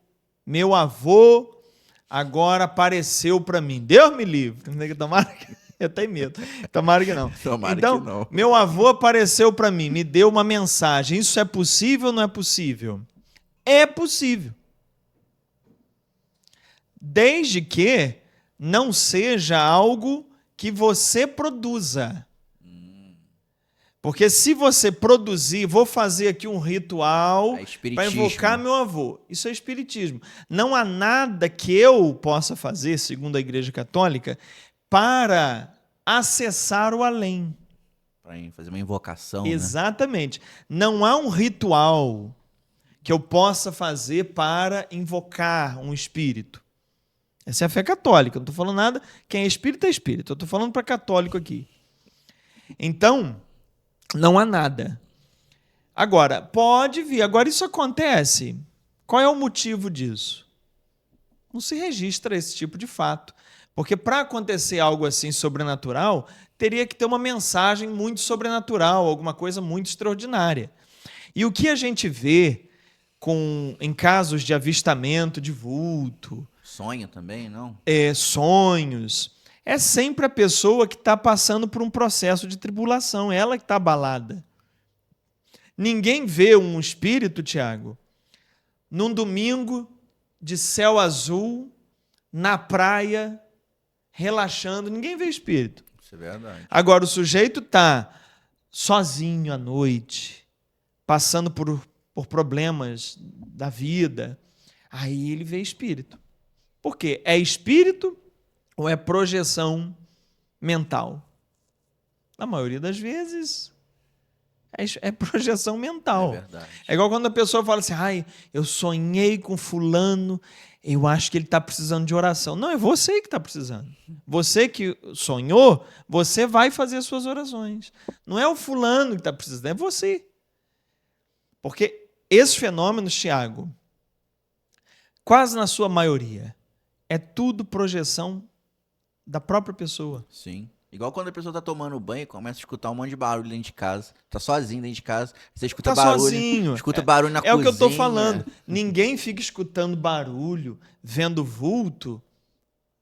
agora apareceu para mim. Deus me livre. Tomara que... Eu tenho medo. Tomara que não. Tomara então, que não. Meu avô apareceu para mim, me deu uma mensagem. Isso é possível ou não é possível? É possível. Desde que não seja algo que você produza. Porque se você produzir, vou fazer aqui um ritual para invocar meu avô. Isso é espiritismo. Não há nada que eu possa fazer, segundo a Igreja Católica, para acessar o além. Para fazer uma invocação. Exatamente. Né? Não há um ritual que eu possa fazer para invocar um espírito? Essa é a fé católica. Eu não estou falando nada. Quem é espírita é espírita. Eu estou falando para católico aqui. Então, não há nada. Agora, pode vir. Agora, isso acontece. Qual é o motivo disso? Não se registra esse tipo de fato. Porque para acontecer algo assim sobrenatural, teria que ter uma mensagem muito sobrenatural, alguma coisa muito extraordinária. E o que a gente vê em casos de avistamento de vulto, Sonho também, não? Sonhos, é sempre a pessoa que está passando por um processo de tribulação, ela que está abalada. Ninguém vê um espírito, Tiago, num domingo de céu azul, na praia, relaxando. Ninguém vê espírito. Isso é verdade. Agora, o sujeito está sozinho à noite, passando por problemas da vida, aí ele vê espírito. Por quê? É espírito ou é projeção mental? Na maioria das vezes, é projeção mental. É verdade. É igual quando a pessoa fala assim, eu sonhei com fulano, eu acho que ele está precisando de oração. Não, é você que está precisando. Você que sonhou, você vai fazer as suas orações. Não é o fulano que está precisando, é você. Porque esses fenômenos, Tiago, quase na sua maioria, é tudo projeção da própria pessoa. Sim. Igual quando a pessoa tá tomando banho e começa a escutar um monte de barulho dentro de casa. Tá sozinho dentro de casa. Você escuta barulho. Sozinho. Escuta barulho na cozinha. É o que eu tô falando. Ninguém fica escutando barulho, vendo vulto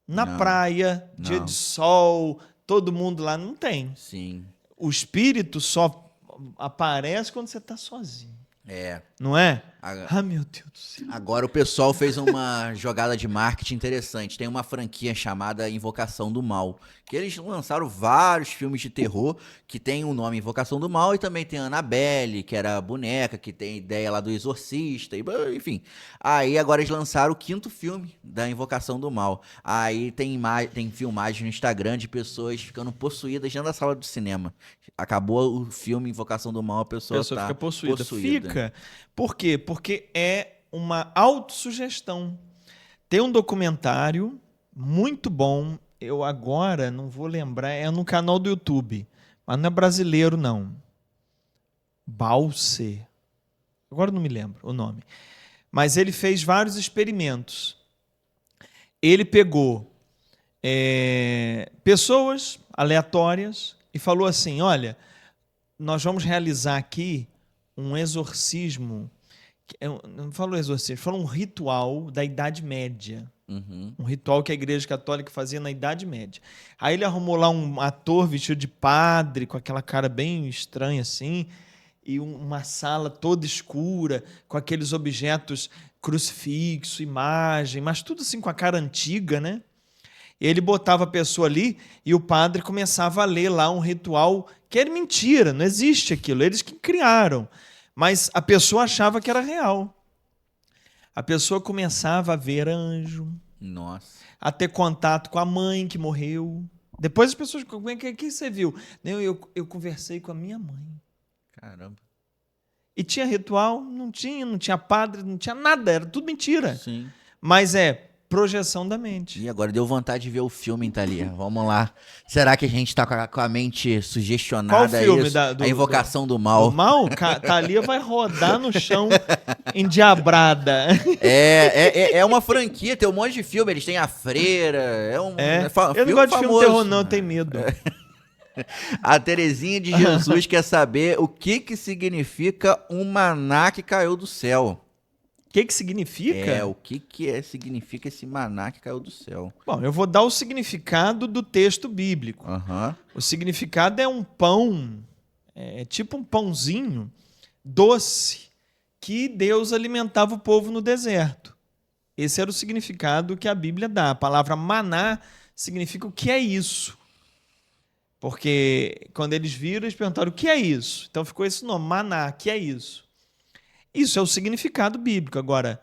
na praia, dia de sol, todo mundo lá. Não tem. Sim. O espírito só aparece quando você tá sozinho. É. Não é? Ah, meu Deus do céu. Agora o pessoal fez uma jogada de marketing interessante. Tem uma franquia chamada Invocação do Mal, que eles lançaram vários filmes de terror que tem o nome Invocação do Mal, e também tem a Annabelle, que era a boneca, que tem ideia lá do Exorcista, enfim. Aí agora eles lançaram o 5º filme da Invocação do Mal. Aí tem filmagem no Instagram de pessoas ficando possuídas dentro da sala do cinema. Acabou o filme Invocação do Mal, a pessoa tá fica possuída. possuída. Fica. Por quê? Porque é uma autossugestão. Tem um documentário muito bom, eu agora não vou lembrar, é no canal do YouTube, mas não é brasileiro, não. Balse. Agora não me lembro o nome. Mas ele fez vários experimentos. Ele pegou pessoas aleatórias e falou assim, olha, nós vamos realizar aqui um exorcismo, não falou exorcismo, falou um ritual da Idade Média. Uhum. Um ritual que a Igreja Católica fazia na Idade Média. Aí ele arrumou lá um ator vestido de padre, com aquela cara bem estranha assim, e uma sala toda escura, com aqueles objetos, crucifixo, imagem, mas tudo assim com a cara antiga, né? Ele botava a pessoa ali e o padre começava a ler lá um ritual que era mentira, não existe aquilo, eles que criaram. Mas a pessoa achava que era real. A pessoa começava a ver anjo, Nossa. a ter contato com a mãe que morreu. Depois as pessoas, o que você viu? Eu conversei com a minha mãe. Caramba. E tinha ritual? Não tinha padre, não tinha nada, era tudo mentira. Sim. Mas é projeção da mente. E agora deu vontade de ver o filme, Thalia. Vamos lá. Será que a gente tá com a mente sugestionada? Qual filme? A Invocação do Mal. O mal? Thalia vai rodar no chão endiabrada. É uma franquia, tem um monte de filme. Eles têm A Freira. Eu não gosto de filme terror, não, eu tenho medo. A Terezinha de Jesus quer saber o que significa um maná que caiu do céu. O que significa? O que significa esse maná que caiu do céu? Bom, eu vou dar o significado do texto bíblico. Uhum. O significado é um pão, tipo um pãozinho doce, que Deus alimentava o povo no deserto. Esse era o significado que a Bíblia dá. A palavra maná significa o que é isso. Porque quando eles viram, eles perguntaram o que é isso. Então ficou esse nome, maná, o que é isso? Isso é o significado bíblico. Agora,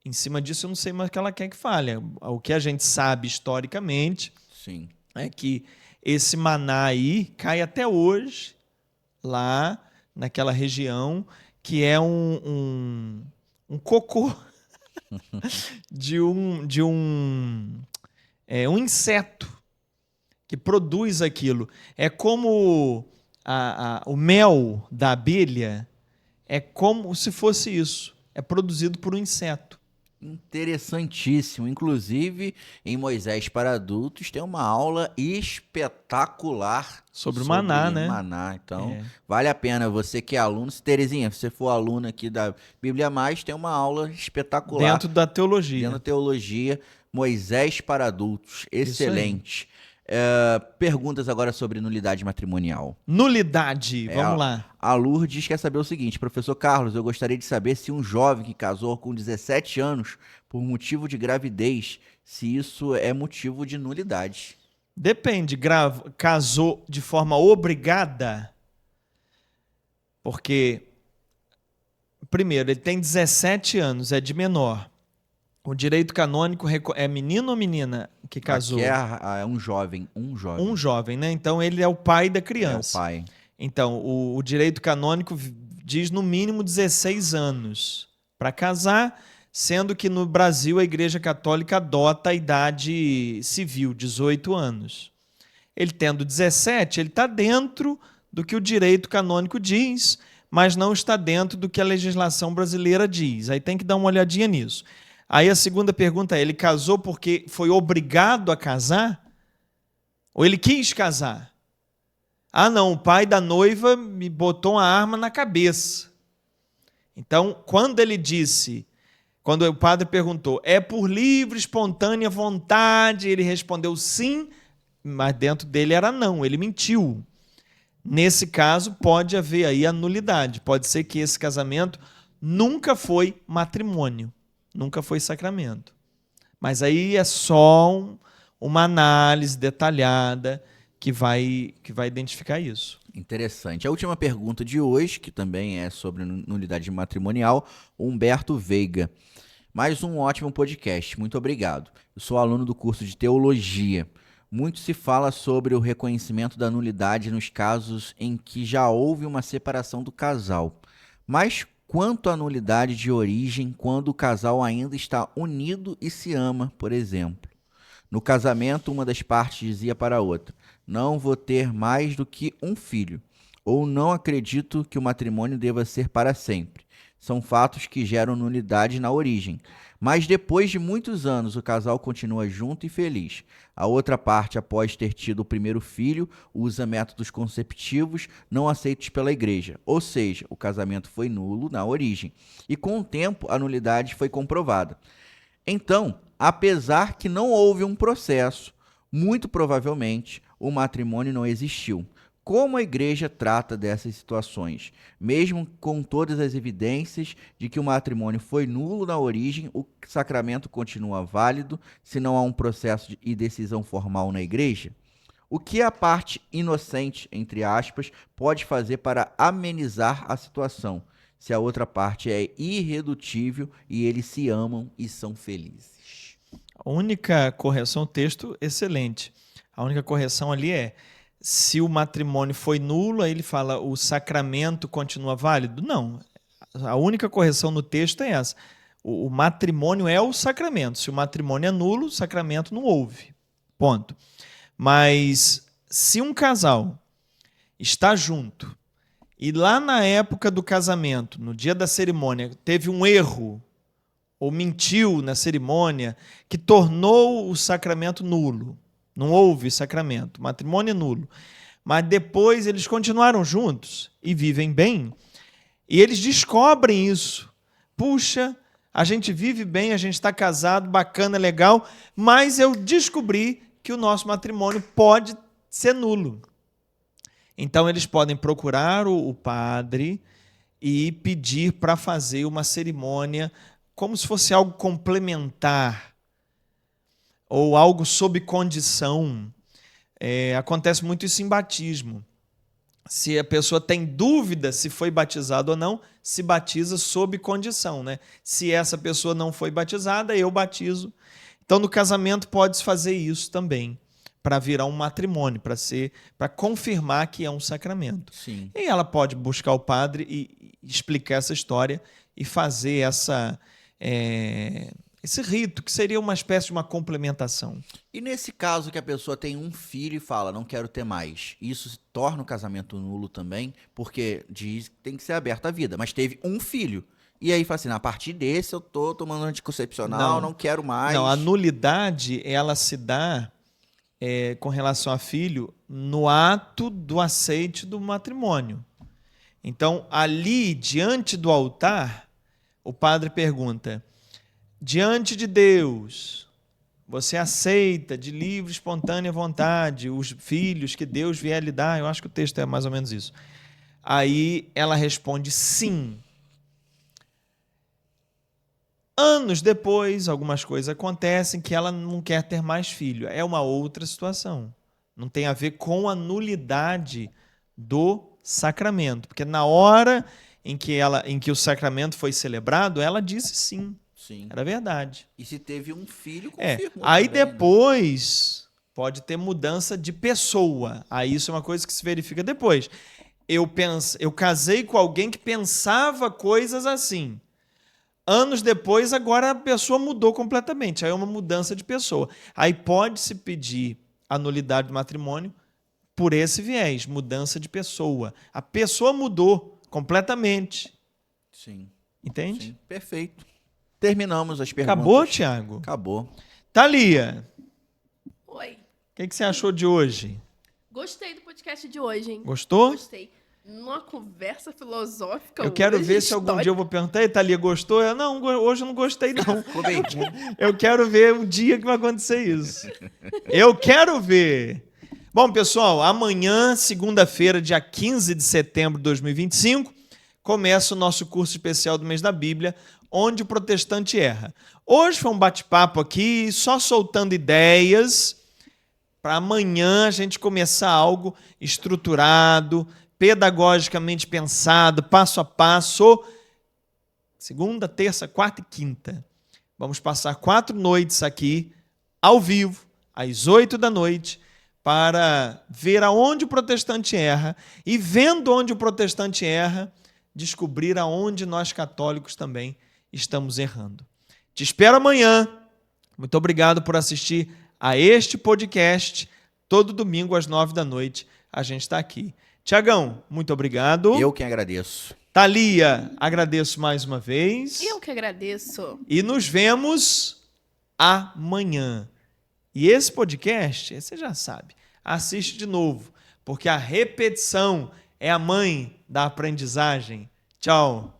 em cima disso, eu não sei mais o que ela quer que fale. O que a gente sabe historicamente Sim. é que esse maná aí cai até hoje, lá naquela região, que é um um cocô de um inseto que produz aquilo. É como o mel da abelha, é como se fosse isso. É produzido por um inseto. Interessantíssimo. Inclusive, em Moisés para Adultos tem uma aula espetacular Sobre o maná, né? Maná. Então, vale a pena. Você que é aluno, se Terezinha, se você for aluno aqui da Bíblia Mais, tem uma aula espetacular. Dentro da teologia. Dentro da teologia, Moisés para Adultos. Excelente. Perguntas agora sobre nulidade matrimonial. Nulidade, vamos lá. A Lourdes quer saber o seguinte: professor Carlos, eu gostaria de saber se um jovem que casou com 17 anos por motivo de gravidez, se isso é motivo de nulidade. Depende, casou de forma obrigada, porque, primeiro, ele tem 17 anos, é de menor. O direito canônico é menino ou menina que casou? Aqui é um jovem. Um jovem, né? Então ele é o pai da criança. É o pai. Então, o direito canônico diz no mínimo 16 anos para casar, sendo que no Brasil a Igreja Católica adota a idade civil, 18 anos. Ele tendo 17, ele está dentro do que o direito canônico diz, mas não está dentro do que a legislação brasileira diz. Aí tem que dar uma olhadinha nisso. Aí a segunda pergunta é, ele casou porque foi obrigado a casar? Ou ele quis casar? Ah, não, o pai da noiva me botou uma arma na cabeça. Então, quando o padre perguntou, é por livre, espontânea vontade? Ele respondeu sim, mas dentro dele era não, ele mentiu. Nesse caso, pode haver aí a nulidade. Pode ser que esse casamento nunca foi matrimônio. Nunca foi sacramento. Mas aí é só uma análise detalhada que vai identificar isso. Interessante. A última pergunta de hoje, que também é sobre nulidade matrimonial, Humberto Veiga. Mais um ótimo podcast. Muito obrigado. Eu sou aluno do curso de Teologia. Muito se fala sobre o reconhecimento da nulidade nos casos em que já houve uma separação do casal. Mas quanto à nulidade de origem quando o casal ainda está unido e se ama, por exemplo? No casamento, uma das partes dizia para a outra, não vou ter mais do que um filho, ou não acredito que o matrimônio deva ser para sempre. São fatos que geram nulidade na origem. Mas depois de muitos anos, o casal continua junto e feliz. A outra parte, após ter tido o primeiro filho, usa métodos conceptivos não aceitos pela igreja. Ou seja, o casamento foi nulo na origem. E com o tempo, a nulidade foi comprovada. Então, apesar que não houve um processo, muito provavelmente o matrimônio não existiu. Como a igreja trata dessas situações? Mesmo com todas as evidências de que o matrimônio foi nulo na origem, o sacramento continua válido se não há um processo e decisão formal na igreja? O que a parte inocente, entre aspas, pode fazer para amenizar a situação, se a outra parte é irredutível e eles se amam e são felizes? A única correção, texto excelente. A única correção ali é, se o matrimônio foi nulo, aí ele fala, o sacramento continua válido? Não. A única correção no texto é essa. O matrimônio é o sacramento. Se o matrimônio é nulo, o sacramento não houve. Ponto. Mas se um casal está junto e lá na época do casamento, no dia da cerimônia, teve um erro ou mentiu na cerimônia que tornou o sacramento nulo, não houve sacramento, matrimônio é nulo. Mas depois eles continuaram juntos e vivem bem. E eles descobrem isso. Puxa, a gente vive bem, a gente está casado, bacana, legal, mas eu descobri que o nosso matrimônio pode ser nulo. Então eles podem procurar o padre e pedir para fazer uma cerimônia como se fosse algo complementar, ou algo sob condição. Acontece muito isso em batismo. Se a pessoa tem dúvida se foi batizado ou não, se batiza sob condição, né? Se essa pessoa não foi batizada, eu batizo. Então, no casamento, pode-se fazer isso também, para virar um matrimônio, para confirmar que é um sacramento. Sim. E ela pode buscar o padre e explicar essa história, e fazer esse rito, que seria uma espécie de uma complementação. E nesse caso que a pessoa tem um filho e fala, não quero ter mais, isso se torna o casamento nulo também? Porque diz que tem que ser aberta a vida, mas teve um filho. E aí fala assim, a partir desse eu tô tomando anticoncepcional, não quero mais. Não, a nulidade, ela se dá com relação a filho no ato do aceite do matrimônio. Então, ali, diante do altar, o padre pergunta, diante de Deus, você aceita de livre, espontânea vontade os filhos que Deus vier lhe dar? Eu acho que o texto é mais ou menos isso. Aí ela responde sim. Anos depois, algumas coisas acontecem que ela não quer ter mais filho. É uma outra situação. Não tem a ver com a nulidade do sacramento. Porque na hora em que o sacramento foi celebrado, ela disse sim. Sim. Era verdade. E se teve um filho, confirmou. Aí também, depois pode ter mudança de pessoa. Aí isso é uma coisa que se verifica depois. Eu casei com alguém que pensava coisas assim. Anos depois, agora a pessoa mudou completamente. Aí é uma mudança de pessoa. Aí pode-se pedir a nulidade do matrimônio por esse viés, mudança de pessoa. A pessoa mudou completamente. Sim. Entende? Sim. Perfeito. Terminamos as perguntas. Acabou, Tiago? Acabou. Thalia, Oi. o que você achou de hoje? Gostei do podcast de hoje, hein? Gostou? Gostei. Numa conversa filosófica. Eu quero hoje, ver se algum dia eu vou perguntar, e Thalia, gostou? Não, hoje eu não gostei, não. Eu quero ver o dia que vai acontecer isso. Eu quero ver. Bom, pessoal, amanhã, segunda-feira, dia 15 de setembro de 2025, começa o nosso curso especial do mês da Bíblia, Onde o Protestante Erra. Hoje foi um bate-papo aqui, só soltando ideias, para amanhã a gente começar algo estruturado, pedagogicamente pensado, passo a passo, segunda, terça, quarta e quinta. Vamos passar 4 noites aqui, ao vivo, às 8 da noite, para ver aonde o protestante erra e, vendo onde o protestante erra, descobrir aonde nós católicos também estamos errando. Te espero amanhã. Muito obrigado por assistir a este podcast. Todo domingo às 9 da noite a gente está aqui. Tiagão, muito obrigado. Eu que agradeço. Thalia, agradeço mais uma vez. Eu que agradeço. E nos vemos amanhã. E esse podcast, você já sabe, assiste de novo, porque a repetição é a mãe da aprendizagem. Tchau.